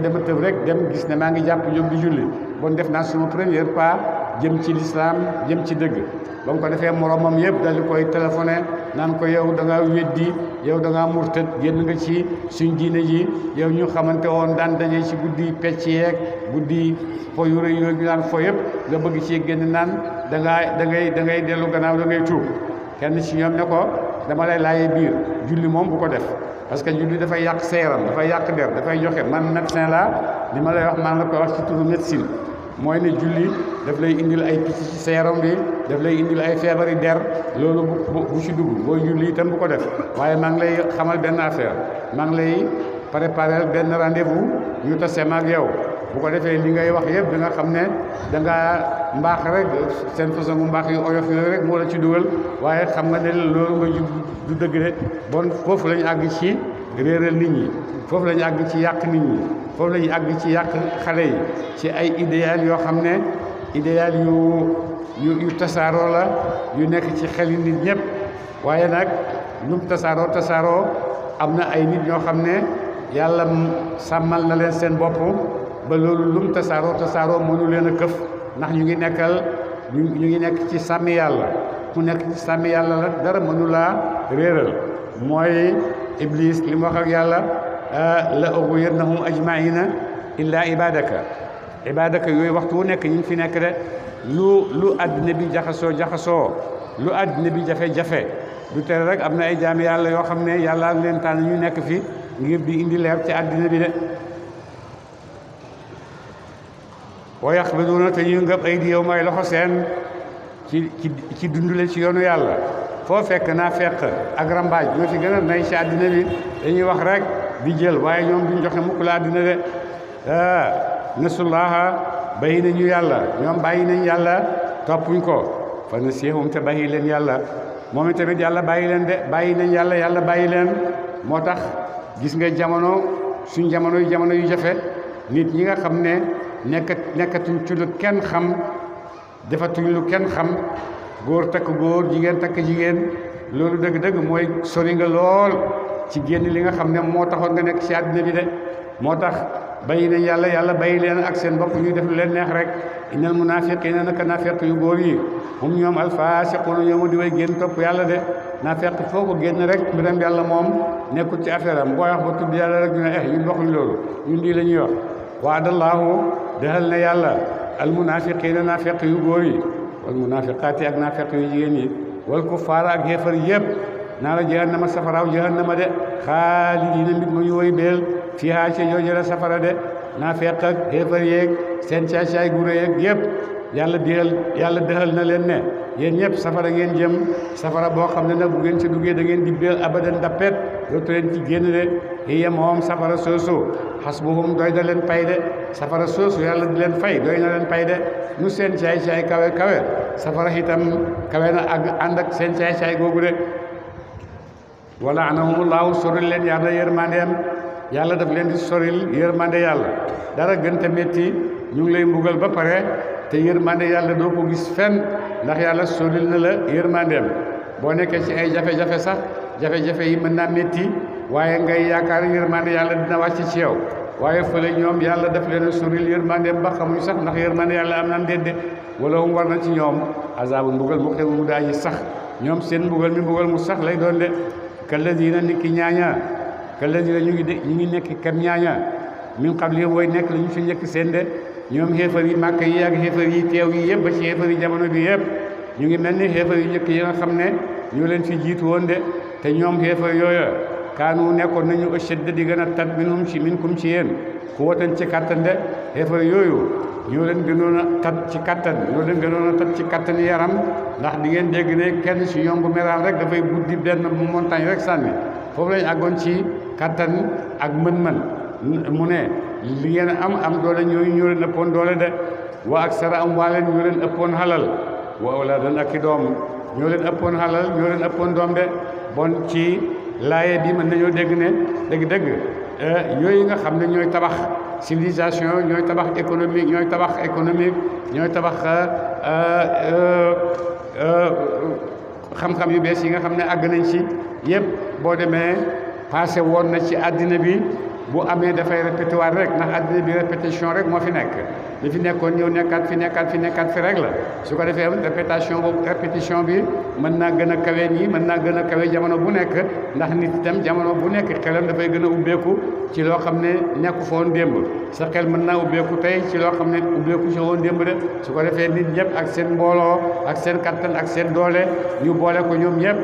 Speaker 1: dama tëb rek dem gis ne maa ngi jàpp jóg di julli bon def naa suma premier pas jëm ci lislaam jëm ci dëgg ba mu ko defee moromam yëpp dal di koy téléphoné naan ko yow da ngaa weddi yow da ngaa murtad génn nga ci suñ diine ji yow ñu xamante woon daan daje ci guddi pecc yeeg guddi fo yu rëy yooyu ñu daan fo yëpp nga bëgg ci génn naan da ngay dellu gannaaw da ngay tuub kenn ci ñoom ne ko dama lay laajee biir julli moom bu ko def parce que julli dafay yàq sa yaram dafay yàq der dafay joxe man médecin laa li ma lay wax maa ngi la koy wax ci turu médecine mooy ne julli daf lay indil ay picc ci sa yaram bi daf lay indil ay feebari der loolu bu ci dugg booy julli itam bu ko def waaye maa ngi lay xamal benn affaire maa ngi lay préparer benn rendez-vous ñu tase ma ak yow bu ko defee li ngay wax yëpp da nga xam ne da ngaa mbaax rek seen façon bu mbaax yu oyof yooyu rek moo la ci dugal waaye xam nga ne loolu nga jub du dëgg de bon foofu lañu àgg ci réeral nit ñi foofu lañu àgg ci yàq nit ñi foofu lañu àgg ci yàq xale yi ci ay idéal yoo xam ne idéal yu tasaaroo la yu nekk ci xeli nit ñëpp waaye nag lum tasaaroo am na ay nit ñoo xam ne yàlla sàmmal na leen seen bopp ba loolu lum tasaaroo mënu leen a këf ndax ñu ngi nekk ci sàmmi yàlla ku nekk ci sàmmi yàlla la dara mënu laa réeral mooy iblis li mu wax ak yàlla la ughwiyannahum ajmaina illa ibadaka yooyu waxtu wu nekk ñu ngi fi nekk de lu àddina bi jaxasoo lu àddina bi jafe-jafe du tere rek am na ay jaami yàlla yoo xam ne yàlla leen tànn ñu nekk fi ngir di indi leer ci àddina bi de wa yaqbiduuna te ñu ngëb ay di yow may loxo seen ci dundule ci yoonu yàlla foo fekk naa fekk ak rambaaj ñoo fi gën a nay ci àddina bi dañuy wax rek di jël waaye ñoom duñ joxe mukk la àddina de nasullaha bàyyi nañu yàlla ñoom bàyyi nañ yàlla toppuñ ko fa nasiyahum te bàyyi leen yàlla moom tamit yàlla bàyyi leen de bàyyi nañ yàlla bàyyi leen moo tax gis nga jamono suñ jamono yu jafe nit ñi nga xam ne nekkatuñ ci lu kenn xam defatuñ lu kenn xam góor takk góor jigéen takk jigéen loolu dëgg-dëgg mooy sori nga lool ci génn li nga xam ne moo taxoon nga nekk ci àddina bi de moo tax bàyyi nañ yàlla bàyyi leen ak seen bopp ñuy def lu leen neex rek innal munaafiqiina naka naafeq yu góor yi hum ñoom alfaasiquuna ñoom di way génn topp yàlla de naafeq foo ko génn rek mbiram yàlla moom nekkul ci affaire am booy wax ba tudd yàlla rek ñu ne ñun waxuñ loolu ñun lii la ñuy wax waadallaahu dexal na yàlla almunaafiqiina naafeq yu góor yi wal munaafiqaati ak naafeq yu jigéen yi wal kuffaara ak xéefar yëpp naara jahannama safaraaw jahannama de xaalidiina mbit ma ñu woy beel fiihaa ca jooju la safara de naafeq ak xéefar yeeg seen caay-caay gu rëy yeeg yëpp yàlla dëxal na leen ne yéen ñëpp safara ngeen jëm safara boo xam ne nag bu ngeen ci duggee da ngeen di beel abadan dappet dootu leen ci génn de hiya moom safara soosu hasbuhum doy na leen pay de safara soosu yàlla di leen fay doy na leen pay de nu seen caay-caay kawe safara itam kawe na ak ànd ak seen caay-caay googu de wala anahumullahu soril leen yàlla yërmandeem yàlla daf leen di soril yërmande yàlla dara gën te métti ñu ngi lay mbugal ba pare te yërmande yàlla doo ko gis fenn ndax yàlla soril na la yërmandeem boo nekkee ci ay jafe-jafe sax jafe-jafe yi mën naa métti waaye ngay yaakaar yërmande yàlla dina wàcc ci yow waaye fële ñoom yàlla daf leen a soril yërmandeem ba xamuñ sax ndax yërmande yàlla am na déedéet wala mu war na ci ñoom azaabu mbugal mu xew mu daa ji sax ñoom seen mbugal mi mbugal mu sax lay doon de kalladina nit ki ñaaña kalladina ñu ngi nekk kam ñaaña min qabli wooy nekk la ñu fi njëkk seen de ñoom xéefar yi màkk yi ak xéefar yi teew yi yëpp ba ci xéefar yi jamono bi yëpp ñu ngi mel ni xéefar yu njëkk yi nga xam ne ñoo leen fi jiitu woon de te ñoom xéefar yooya kaanu nekkoon nañu ashadda di gën a tat minkum ci yéen ku watan ci kattan de xéefar yooyu ñoo leen gënoon a tat ci kattan ñoo leen gënoon a tat ci kattan yaram ndax di ngeen dégg ne kenn ci ñoom bu meraan rek dafay buddi benn montagne rek sànni foofu lañ àggoon ci kattan ak mën-mën mu ne li ngeen am doole ñooyu ñoo leen ëppoon doole de wa aksara amwaalan ñoo leen ëppoon halal wa awlaadan ak i doom ñoo leen ëppoon halal ñoo leen ëppoon doom de bon ci laaye bi mën nañoo dégg ne dëgg-dëgg yooyu nga xam ne ñooy tabax civilisation ñooy tabax économique ñooy tabax xam-xam yu bees yi nga xam ne àgg nañ ci yëpp boo demee passé woon na ci àddina bi bu amee dafay répété waat rek ndax àddina bi répétition rek moo fi nekk li fi nekkoon ñëw nekkaat fi rek la su ko defee répétition bi mën naa gën a kawe nii mën naa gën a kawe jamono bu nekk ndax nit itam jamono bu nekk xelam dafay gën a ubbeeku ci loo xam ne nekku fa woon démb sa xel mën naa ubbeeku tey ci loo xam ne ubbeeku ci woon démb de su ko defee nit ñëpp ak seen mbooloo ak seen kattan ak seen doole ñu boole ko ñoom ñëpp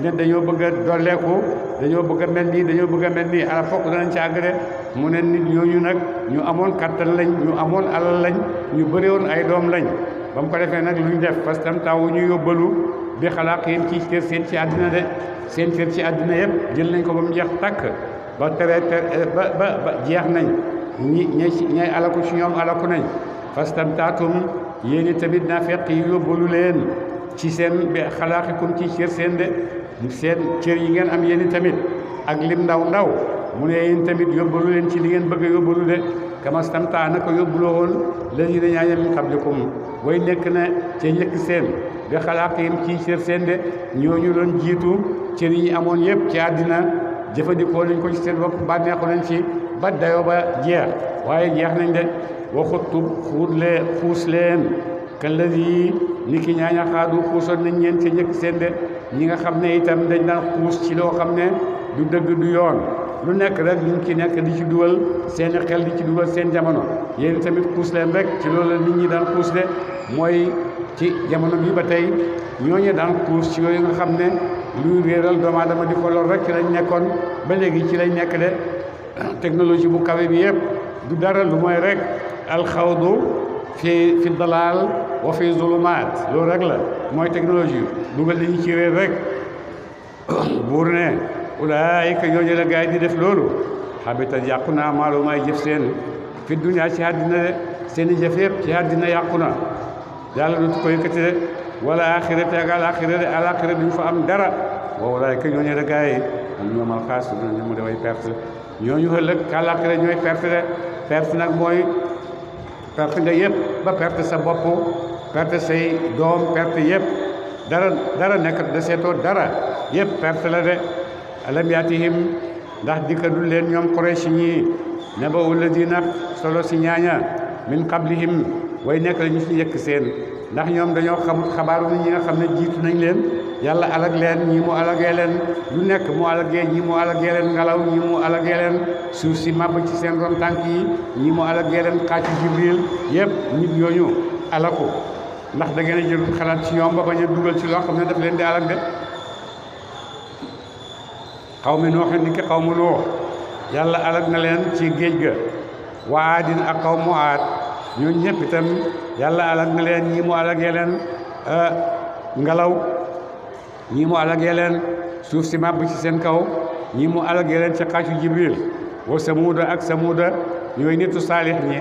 Speaker 1: ne dañoo bëgg a dolleeku dañoo bëgg a mel nii ala fokk danañ ci àgg de mu ne nit ñooñu nag ñu amoon kattan lañ ñu amoon alal lañ ñu bëri woon ay doom lañ ba mu ko defee nag lu ñu def parce que tam taw ñu yóbbalu bi xalaat yéen ci kër seen ci àddina de seen kër ci àddina yëpp jël nañ ko ba mu jeex tàkk ba ba jeex nañ ñay alaku ci ñoom alaku nañ parce que tam taatum yéen tamit naa fekk yi yóbbalu leen ci seen bi xalaaxikum ci kër seen de seen cër yi ngeen am yéen tamit ak lim ndaw mu ne yéen tamit yóbbalu leen ci li ngeen bëgg a yóbbalu de kamastamta naka yóbbuloo woon lazina ñaaña min qablikum way nekk na ca njëkk seen bi xalaaqihim ci cër seen de ñooñu doon jiitu cër yi ñu amoon yëpp ci àddina jëfandikoo nañ ko ci seen bopp bànneexu nañ ci ba dayoo ba jeex waaye jeex nañ de waxutub xuus leen kallazi ni ki ñaaña xaadu xuusoon nañ ñeen ca njëkk seen de ñi nga xam ne itam dañ daan xuus ci loo xam ne du dëgg du yoon lu nekk rek ñu ngi ci nekk di ci dugal seeni xel di ci dugal seen jamono yéen tamit xuus leen rek ci loolu la nit ñi daan xuus de mooy ci jamono bi ba tey ñooñu daan xuus ci yooyu nga xam ne luy réeral doomu aadama di ko lor rek ci lañ nekkoon ba léegi ci lañ nekk de technologie bu kawe bi yëpp du dara lu mooy rek alxawdu fi dalaal wa fi zulumaat loolu rek la mooy technologie dugal dañu ci réer rek buur ne ulaayika ñooñu la gaay di def loolu habitat yàqu na maalu may jëf seen fi dunya ci àddina de seen i jëf yëpp ci àddina yàqu na yàlla du ko yëkkati de wala axirate ak alaxira de alaxira duñ fa am dara wa ulaayika ñooñu la gaay am ñoomal xaas ñooñu mu deway perte ñooñu ëllëg alaxira ñooy perte de perte nag mooy perte nga yëpp ba perte sa bopp perte say doom perte yëpp dara nekk da seetoo dara yëpp perte la de alam yaatihim ndax dikkadul leen ñoom Quraysh ñii naba'u lladiina solo si ñaaña min qablihim way nekk la ñu si yëkk seen ndax ñoom dañoo xamut xabaaru ni ñi nga xam ne jiitu nañ leen yàlla alag leen ñii mu alagee leen lu nekk mu alagee ñii mu alagee leen ngelaw ñii mu alagee leen suuf si màbb ci seen ron tànk yi ñii mu alagee leen xàccu Jibril yëpp nit ñooñu alaku ndax da ngeen a jël xalaat ci ñoom ba bañ a dugal ci loo xam ne daf leen di alag de xaw mi Nuux ni ki xaw mu Nuux yàlla alag na leen ci géej ga wa Aadin ak xaw mu Aad ñooñu ñëpp itam yàlla alag na leen ñii mu alagee leen ngelaw ñii mu alagee leen suuf si màbb ci seen kaw ñii mu alagee leen ci xàccu Jibril wa Samuuda ak Samuuda ñooy nitu Saalix ñi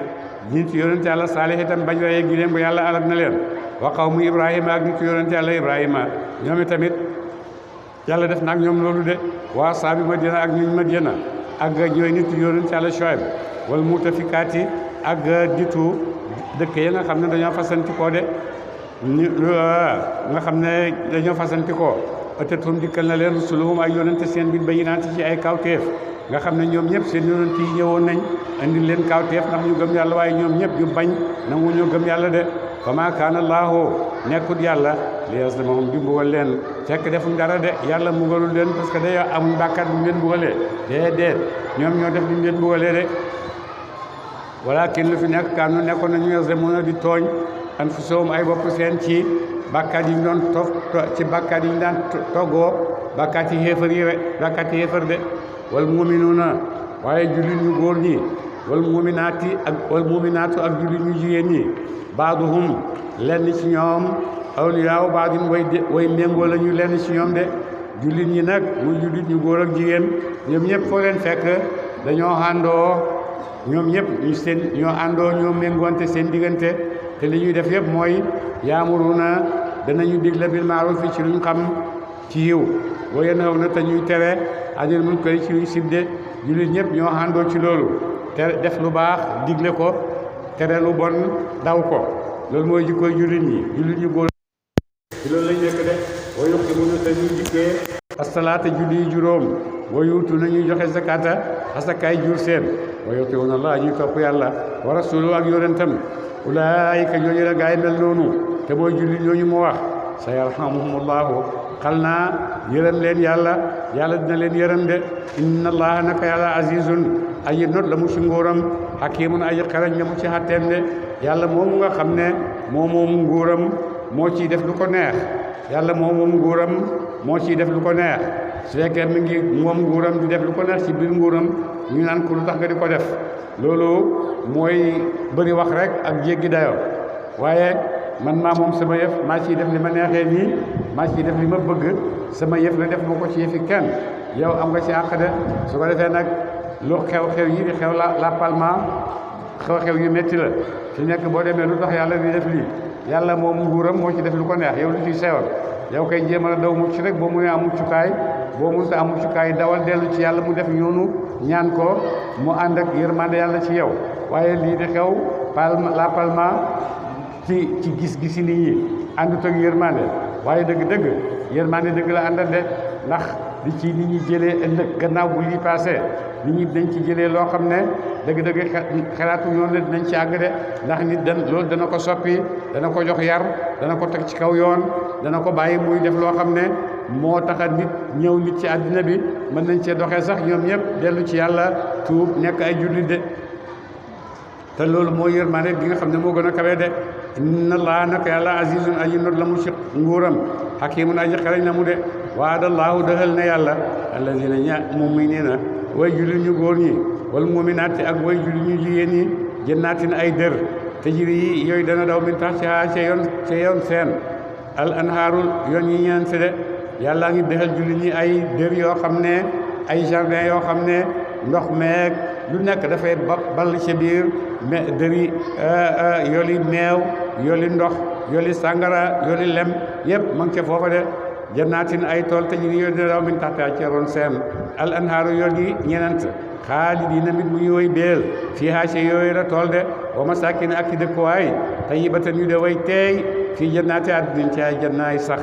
Speaker 1: nitu yonente yàlla Saalix itam bañ reyee giléem ba yàlla alag na leen wa qawmu Ibrahima ak nitu yonente yàlla Ibrahima ñoom itamit yàlla def na ak ñoom loolu de waa saabi Madina ak ñuñ Madina ak ñooy nitu yonente yàlla Shuayb wal mu'tafikaati ak ditu dëkk ya nga xam ne dañoo fasantikoo de nga xam ne dañoo fasantikoo ëttatum dikkal na leen rusuluhum ay yonente seen bil bayyinaati ci ay kawteef nga xam ne ñoom ñëpp seen yonent yi ñëwoon nañ andi leen kawteef ndax ñu gëm yàlla waaye ñoom ñëpp ñu bañ nangu ñu gëm yàlla de fa maa kaana allaahu nekkut yàlla li yazlimahum di mbugal leen fekk defuñ dara de yàlla mbugalul leen parce que day amuñ bàkkaat bu ñu leen mbugalee déedéet ñoom ñoo def li ñu leen mbugalee de walaakin lu fi nekk kaanu nekkoon nañu yazlimuuna di tooñ anfusahum ay bopp seen ci bàkkaat yi ñu doon ci bàkkaat yi ñu daan toggoo bàkkaat yi xéefar de wal muminuuna waaye jullit ñu góor ñi wal muminaatu ak jullit ñu jigéen ñi baaduhum lenn ci ñoom awliyaaw baadin way méngoo la ñu lenn ci ñoom de jullit ñi nag muy jullit ñu góor ak jigéen ñoom ñëpp foo leen fekk dañoo àndoo ñoom ñëpp ñoo àndoo ñoo méngoonte seen diggante te li ñuy def yëpp mooy yaamuruna danañu digle bil maaruf ci luñ xam ci yiw wa yanhawna te ñuy tere anil munkari ci luñ sibde jullit ñëpp ñoo àndoo ci loolu te def lu baax digle ko tere lu bon daw ko loolu mooy jikkoy jullit ñu góor ci loolu lañ nekk de wa yuqimuna te ñuy dikkee asalaata julli juróom wa yuutu nañuy joxe zakata asakaay jur seen wa yutiuna Allah ñuy topp yàlla wa rasulu ak yonentam ulaayika ñooñu la gaay mel noonu te mooy julli ñooñu mu wax sa yarhamuhumullahu xal naa yërëm leen yàlla dina leen yërëm de inna allaha naka yàlla azizun aji not la mu ci nguuram hakimun aji xarañ la mu ci xatteem de yàlla moomu nga xam ne moom nguuram moo ciy def lu ko neex yàlla moom nguuram moo ciy def lu ko neex su fekkee mi ngi moom nguuram di def lu ko neex ci biir nguuram ñu naan ko lu tax nga di ko def loolu mooy bëri wax rek ak jéggi dayo waaye man maa moom sama yëf maa ciy def li ma neexee nii maa ciy def li ma bëgg sama yëf la def ma ko ci yëfi kenn yow am nga ci àq de su ko defee nag lu xew-xew yi di xew la palma xew-xew yu métti la fi nekk boo demee lu tax yàlla di def lii yàlla moom nguuram moo ci def lu ko neex yow lu ciy sewoon yow koy jéem a daw mucc rek boo mënee am muccukaay boo mënta am muccukaay dawal dellu ci yàlla mu def ñoonu ñaan ko mu ànd ak yërmande yàlla ci yow waaye lii di xew la palma ci gis-gisi nit ñi àndut ak yërmande waaye dëgg-dëgg yërmande dëgg la àndal de ndax di ci nit ñi jëlee ëllëg gannaaw bu lii passé nit ñi dañ ci jëlee loo xam ne dëgg-dëgg xalaatu ñoom la dinañ ci àgg de ndax nit loolu dana ko soppi dana ko jox yar dana ko teg ci kaw yoon dana ko bàyyi muy def loo xam ne moo taxa nit ñëw nit ci àddina bi mën nañ cee doxee sax ñoom ñëpp dellu ci yàlla tuub nekk ay jullit de te loolu moo yërmande gi nga xam ne moo gën a kawe de inna allaha naka yàlla azizun aji not la mu ci nguuram hakimun aji xarañ la mu de waadallahu dëxal na yàlla allazina mu'minina way jullit ñu góor ñi wal mu'minaati ak way jullit ñu jigéen ñi jannaatin ay dër tajri yi yooyu dana daw min tahtiha ca yoon seen al anhaarul yoon yi ñeen si de yàlla ngi dëxal jullit ñi ay dër yoo xam ne ay jardin yoo xam ne ndox meeg lu nekk dafay ball ci biir dëri yoli meew yoli ndox yoli sàngara yoli lem yëpp ma ngi ca foofa de jannaatin ay tool te ñu ngi yónni raw min taxta ci ron seen al anhaaru yoon ñenent xaalidiina mit bu ñuy beel fiihaa ci yooyu la tool de wa masaakin ak ci dëkkuwaay tayyibatan yu de way teey fii jannaati adnin ci ay jannaay sax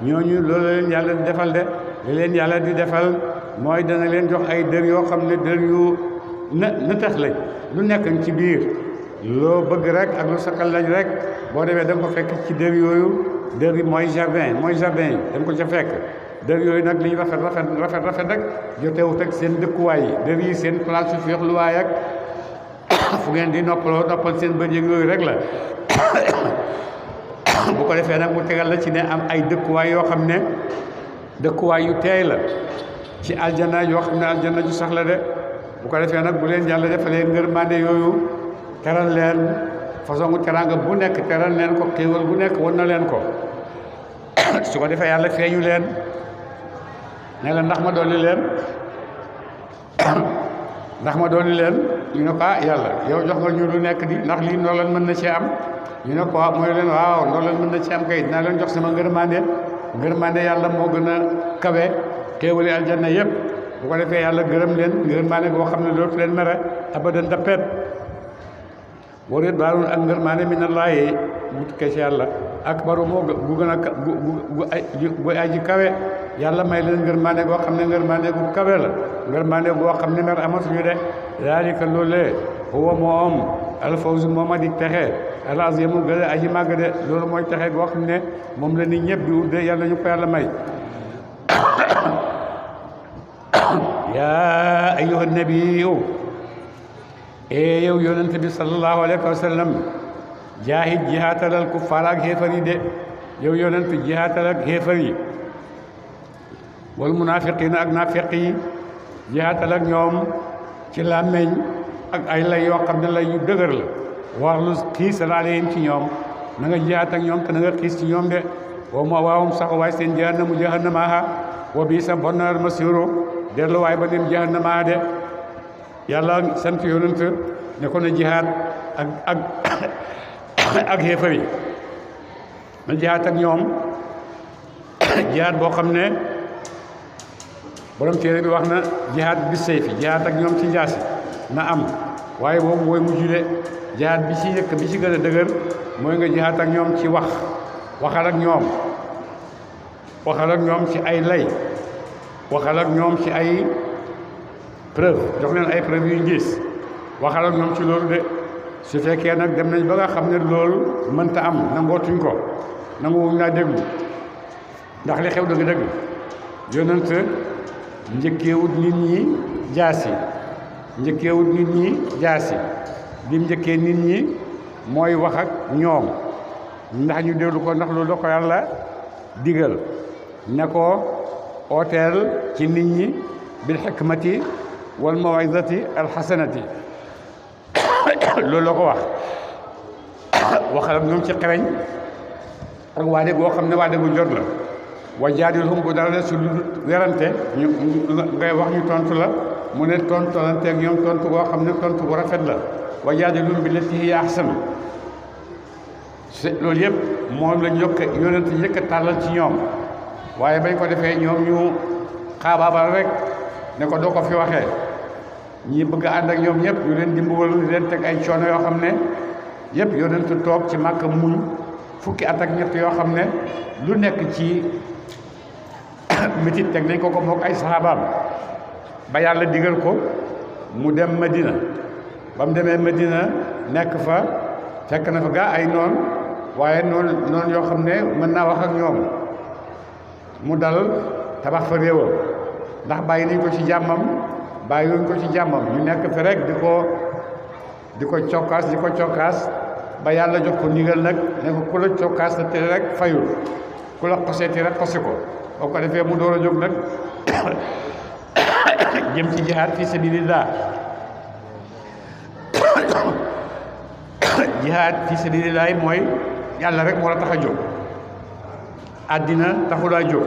Speaker 1: ñooñu loolu leen yàlla di defal de li leen yàlla di defal mooy dana leen jox ay dër yoo xam ne dër yu na tax lañ lu nekk ci biir loo bëgg rek ak lu sakal lañ rek boo demee da nga ko fekk ci dër yooyu dër yi mooy jardin yi da nga ko ca fekk dër yooyu nag liñ rafet rek jotewut ak seen dëkkuwaay yi dër yi seen place su féexluwaay ak fu ngeen di noppal seen bët yooyu rek la bu ko defee nag mu tegal la ci ne am ay dëkkuwaay yoo xam ne dëkkuwaay yu teey la ci aljana yoo xam ne aljana ju sax la de bu ko defee nag bu leen yàlla defalee ngërmande yooyu teral leen façon teranga bu nekk teral leen ko xéewal bu nekk won na leen ko su ko defee yàlla feeñu leen ne la ndax ma dolli leen ñu ne ko yàlla yow jox nga ñu lu nekk di ndax lii ndooleen mën na ci am ñu ne ko mooy leen waaw ndooleen mën na ci am kay dinaa leen jox sama ngërmande yàlla moo gën a kawe xéewali aljanna yëpp bu ko defee yàlla gërëm leen ngërmande boo xam ne dootu leen mere abadan dappet boo réet baalun ak ngërmande minallaahi bu tukkee ci yàlla akbaru moo gu gën a bu aji kawe yàlla may leen ngërmande goo xam ne ngërmande gu kawe la ngërmande goo xam ne mer amatuñu de daalika loolee huwa moom alfawzu moom a di texe alazimu gën a aji màgg de loolu mooy texe goo xam ne moom la nit ñëpp di ut de yàlla ñu ko yàlla may yaa ayyuhan nabiyyu yow yonent bi sallallahu alayhi wa sallam jaahid jihaatalal kuffaar ak xéefar yi de yow yonent jihaatal ak xéefar yi wal munaafiqiina ak naafiq yi jihaatal ak ñoom ci làmmeñ ak ay lay yoo xam ne lay yu dëgër la wax lu xiisal alayhim ci ñoom na nga jihaat ak ñoom te na nga xiis ci ñoom de waawum sax waay seen jahannama wa biisa bon na masiiru delluwaay ba dem jahannama de yàlla sant yonent ne ko na jihaat ak xéefar yi na jihaat ak ñoom jihaat boo xam ne borom téere bi wax na jihaat bi sayfi jihaat ak ñoom ci njaasi na am waaye boobu mooy mujj de jihaat bi ci yëkk bi ci gën a dëgër mooy nga jihaat ak ñoom ci waxal ak ñoom ci ay lay waxal ak ñoom ci ay preuve jox leen ay preuve yu ñu gis waxal ak ñoom ci loolu de su fekkee nag dem nañ ba nga xam ne loolu mënta am nangootuñ ko nanguwuñ laa déglu ndax li xew dëgg-dëgg yonent njëkkeewut nit ñi jaasi bi njëkkee nit ñi mooy wax ak ñoom ndax ñu déglu ko ndax loolu la ko yàlla digal ne ko ooteel ci nit ñi bil hikmati wal maw'izati al hasanati loolu la ko wax waxal ak ñoom ci xereñ ak waade goo xam ne waade gu jot la wa jaadilhum bu dara su lu werante ñu ngay wax ñu tontu la mu ne tontolante ak ñoom tontu goo xam ne tontu bu rafet la wa jaadilhum billatii hiya ahsan loolu yëpp moom la yonent njëkk a tàllal ci ñoom waaye bañ ko defee ñoom ñu xaabaabal rek ne ko doo ko fi waxee ñi bëgg a ànd ak ñoom ñëpp ñu leen di mbugal di leen teg ay coono yoo xam ne yëpp yonent toog ci Màkka muñ fukki at ak ñett yoo xam ne lu nekk ci métit teg nañ ko mook ay saxaabaam ba yàlla digal ko mu dem Medina ba mu demee Medina nekk fa fekk na fa gaa ay noon waaye noonu yoo xam ne mën naa wax ak ñoom mu dal tabax fa réewam ndax bàyyi nañ ko ci jàmmam bàyyiwuñ ko ci jàmmam ñu nekk fi rek di ko cokkaas ba yàlla jox ko ndigal nag ne ko ku la cokkaas te rek fayul ku la xoseeti rek xosi ko boo ko defee mu door a jóg nag jëm ci jihaad fi sabilillah jihaad fi sabilillah mooy yàlla rek moo la tax a jóg àddina taxulaa jóg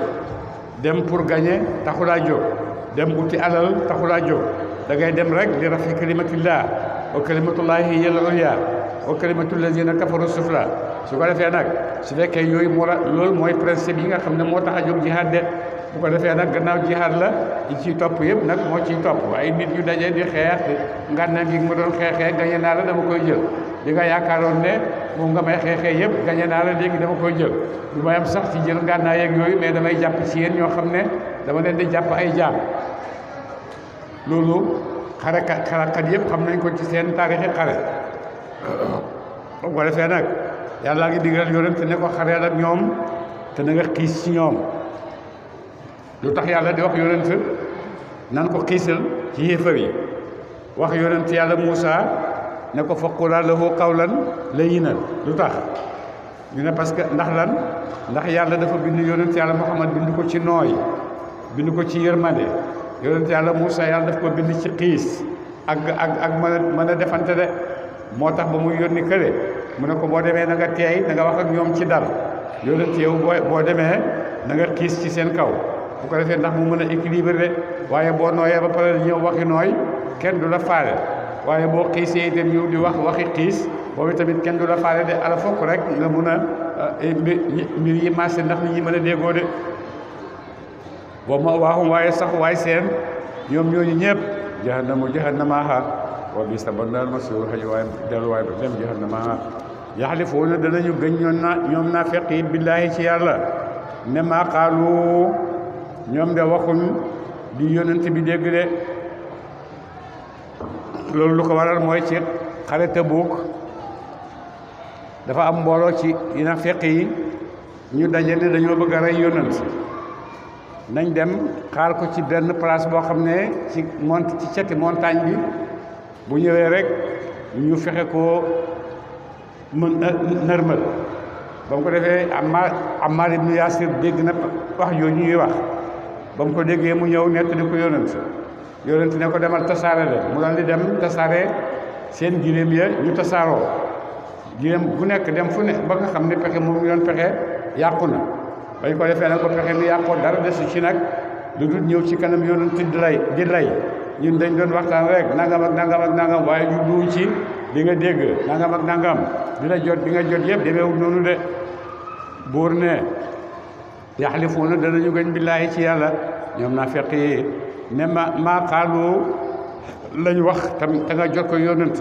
Speaker 1: dem pour gagner taxulaa jóg dem uti alal taxulaa jóg da ngay dem rek li rafi kalimatillah wa kalimatullahi hiya al-ulya wa kalimatu allazina kafaru sufla su ko defee nag su fekkee yooyu moo la loolu mooy principe yi nga xam ne moo tax a jóg jihaad de bu ko defee nag gannaaw jihaad la yi ciy topp yëpp nag moo ciy topp ay nit ñu daje di xeex ngànnaay gi ma doon xeexee gañe naa la dama koy jël li nga yaakaaroon ne moom nga may xeexee yëpp gañe naa la léegi dama koy jël du may am sax ci jël ngànnaay yeeg yooyu mais damay jàpp ci yéen ñoo xam ne dama leen di jàpp ay jaam loolu xarekat yëpp xam nañ ko ci seen taarixi xare bu ko defee nag yàlla ngi digal yonent ne ko xareel ak ñoom te na nga xiis ci ñoom lu tax yàlla di wax yonent nan ko xiisal ci yéefar yi wax yonent yàlla Muusa ne ko faqulaa lahu qawlan layyinan lu tax ñu ne parce que ndax lan ndax yàlla dafa bind yonent yàlla Muhammad bind ko ci nooy bind ko ci yërmande yonent yàlla Muusa yàlla daf ko bind ci xiis ak mën a defante de moo tax ba muy yónni kële mu ne ko boo demee na nga teey na nga wax ak ñoom ci dal yonent yow boo demee na nga xiis ci seen kaw bu ko defee ndax mu mën a équilibre de waaye boo nooyee ba pare ñëw waxi nooy kenn du la faale waaye boo xiisee itam ñëw di wax waxi xiis boobu tamit kenn du la faale de ala fokk rek nga mun a mbir yi marché ndax nit ñi mën a déggoo de boobu ma waaxum waaye sax waay seen ñoom ñooñu ñëpp jahannamaaha wa bi'sa badal masiir xëy waaye delluwaay ba dem jahannamaaha yaxlifuuna danañu gëñ ñoom naa feq yi billaahi ci yàlla ne maa qaalu ñoom de waxuñ di yonent bi dégg de loolu lu ko waral mooy ci xare Tabuk dafa am mbooloo ci dina feq yi ñu daje ne dañoo bëgg a rey yonent nañ dem xaar ko ci benn place boo xam ne ci ceti montagne bi bu ñëwee rek ñu fexe koo nërmal ba mu ko defee Ammar ibn Yaasir dégg na wax yooyu ñuy wax ba mu ko déggee mu ñëw nettali ko yonent ne ko demal tasaare la mu dal di dem tasaare seen giléem ya ñu tasaaroo giléem bu nekk dem fu ne ba nga xam ne pexe moom ñu doon pexe yàqu na bañ ko defee nag ko pexe mi yàqoo dara desu ci nag lu dul ñëw ci kanam yonent di lay ñun dañ doon waxtaan rek nangam ak nangam ak nangam waaye ñu duñ ci di nga dégg nangam ak nangam bi nga jot yëpp demeewul noonu de buur ne yaxlifuuna danañu gën billaahi ci yàlla ñoom naa fekk yi ne maa xaalu lañ wax tam te nga jot ko yonent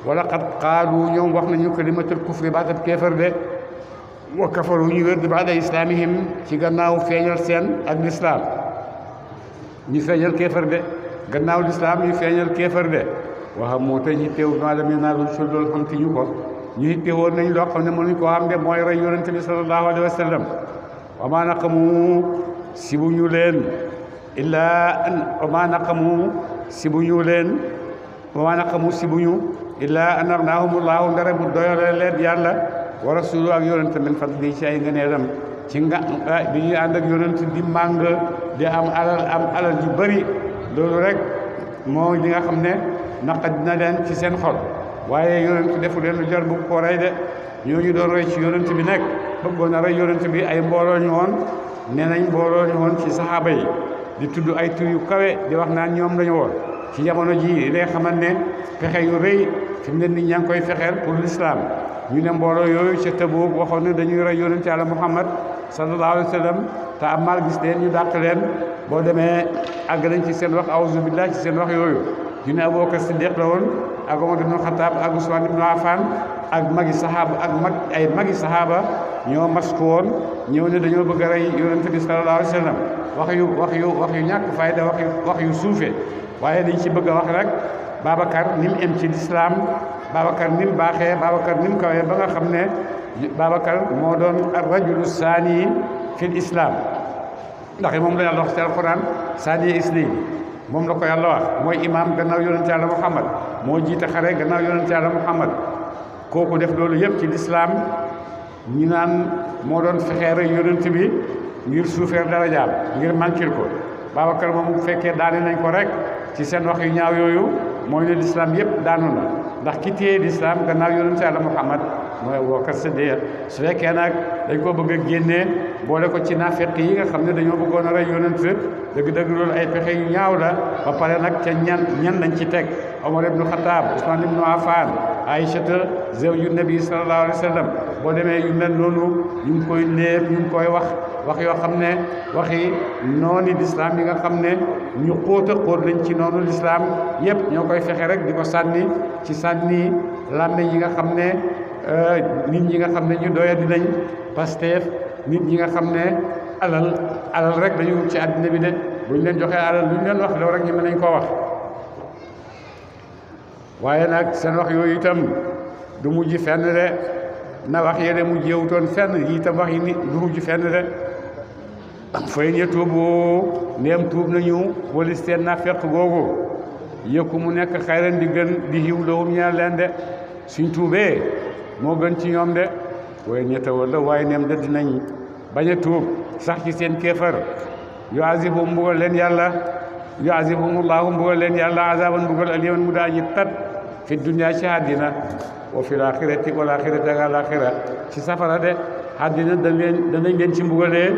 Speaker 1: wala xat xaalu ñoom wax nañu kalimatul kufri baatab kéefar de wa kafaru ñu wér di baada islaamihim ci gannaaw feeñal seen ak lislaam ñu feeñal kéefar de gannaaw lislaam ñu feeñal kéefar de waxam moo te ñu teew maa lam yanaalu sul loolu xam ti ñu ko ñu itteewoon nañ loo xam ne mënuñ koo xam de mooy rey yonent bi sallallahu alayhi wa sallam wa maa naqamu si bu ñu leen illaa wa maa naqamu si bu ñu leen wa maa naqamu si bu ñu illaa an agnaahumullaahu ndare bu doyale leen yàlla wa rasulu ak yonent min fadli ci ay ngëneelam ci bi ñuy ànd ak yonent di màng di am alal ju bëri loolu rek moo li nga xam ne naqa dina leen ci seen xol waaye yonent defu leen lu jar bu ko rey de ñooñu doon rey ci yonent bi nekk bëggoon a rey yonent bi ay mbooloo ñu woon nee nañ mbooloo ñu woon ci saxaaba yi di tudd ay tur yu kawe di wax naan ñoom lañu woon ci jamono ji lay xamal ne pexe yu rëy fi mu ne nit ñaa ngi koy fexeel pour l'islam ñu ne mbooloo yooyu ca Tabuk waxoon ne dañuy rey yonent Yàlla Muhammad sallallahu alayhi wa sallam te Ammar gis leen ñu dàq leen boo demee àgg nañ ci seen wax awuzu billah ci seen wax yooyu ñu ne Abubakar Siddiq la woon ak Omar ibn Khattab ak Usman ibn Affan ak magi sahaaba ñoo masku woon ñëw ne dañoo bëgg a rey yonent bi sallallahu alayhi wa sallam wax yu ñàkk fayda wax yu suufe waaye dañ ci bëgg a wax rek Babacar ni mu em ci lislaam Babacar ni mu baaxee Babacar ni mu kawee ba nga xam ne Babacar moo doon ar-rajulu saani fil islam ndax moom la yàlla wax ci alquran saani islam moom la ko yàlla wax mooy imaam gannaaw yonent yàlla Muhammad moo jiite xare gannaaw yonent yàlla Muhammad kooku def loolu yëpp ci lislaam ñu naan moo doon fexee rek yonent bi ngir suufeer darajaam ngir manquil ko Babacar moom bu fekkee daane nañ ko rek ci seen wax yu ñaaw yooyu mooy ne lislaam yëpp daanu na ndax ki téye lislaam gannaaw yonent yàlla Muhammad mooy Abubakar Siddiq su fekkee nag dañ ko bëgg a génnee boole ko ci naafeq yi nga xam ne dañoo bëggoon a rey yonent dëgg-dëgg loolu ay pexe yu ñaaw la ba pare nag ca ñan lañ ci teg Omar ibnu Xataab Usmaan ibnu Affaan Aïchata zawju nabi sallallahu alayhi wa sallam boo demee yu mel noonu ñu ngi koy léeb ñu ngi koy wax yoo xam ne waxi noonu lislaam yi nga xam ne ñu xóot a xóot lañ ci noonu lislaam yépp ñoo koy fexe rek di ko sànni ci sànni làmmiñ yi nga xam ne nit ñi nga xam ne ñu doya dinañ Pastef nit ñi nga xam ne alal rek dañu wut ci àddina bi de buñ leen joxee alal luñ leen wax loolu rek ñu mën nañ koo wax waaye nag seen wax yooyu itam du mujj fenn de na wax yéene mujj yewutoon fenn yi itam wax yi ni du mujj fenn de fay ñe tuubu neem tuub nañu walis seen naafeq googu yëkku mu nekk xayran di gën di xiw lawum ñeel leen de suñ tuubee moo gën ci ñoom de waaye ñetta wala waaye neem de dinañ bañ a tuub sax ci seen kéefar yu azibum mbugal leen yàlla yu azibumullahu mbugal leen yàlla azaban mbugal aliman mu daa ji tat fi dunya ci àddina wa fil axirati wal axirati ak alaxira ci safara de àddina danañ leen ci mbugalee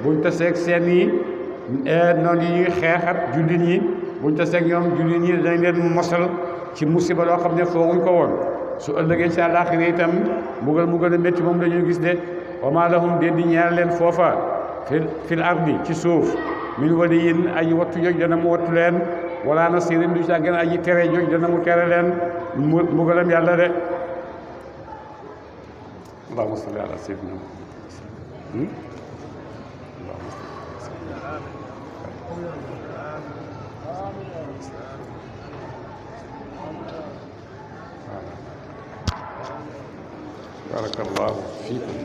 Speaker 1: buñ taseeg seen yi noonu yi ñuy xeexat jullit ñi buñ taseeg ñoom jullit ñi danañ leen mosal ci musiba loo xam ne fooguñ ko woon su ëllëgee ci alaxira itam mbugal mu gën a métti moom dañuy gis de wa maa lahum de di ñeel leen foofa fil ardi ci suuf min waliyin aji wattu joj dana mu wattu leen wala nasirin du ca gën aji tere joj dana mu tere leen mbugalam yàlla de allahumma salli ala sayyidina barakallahu fiikum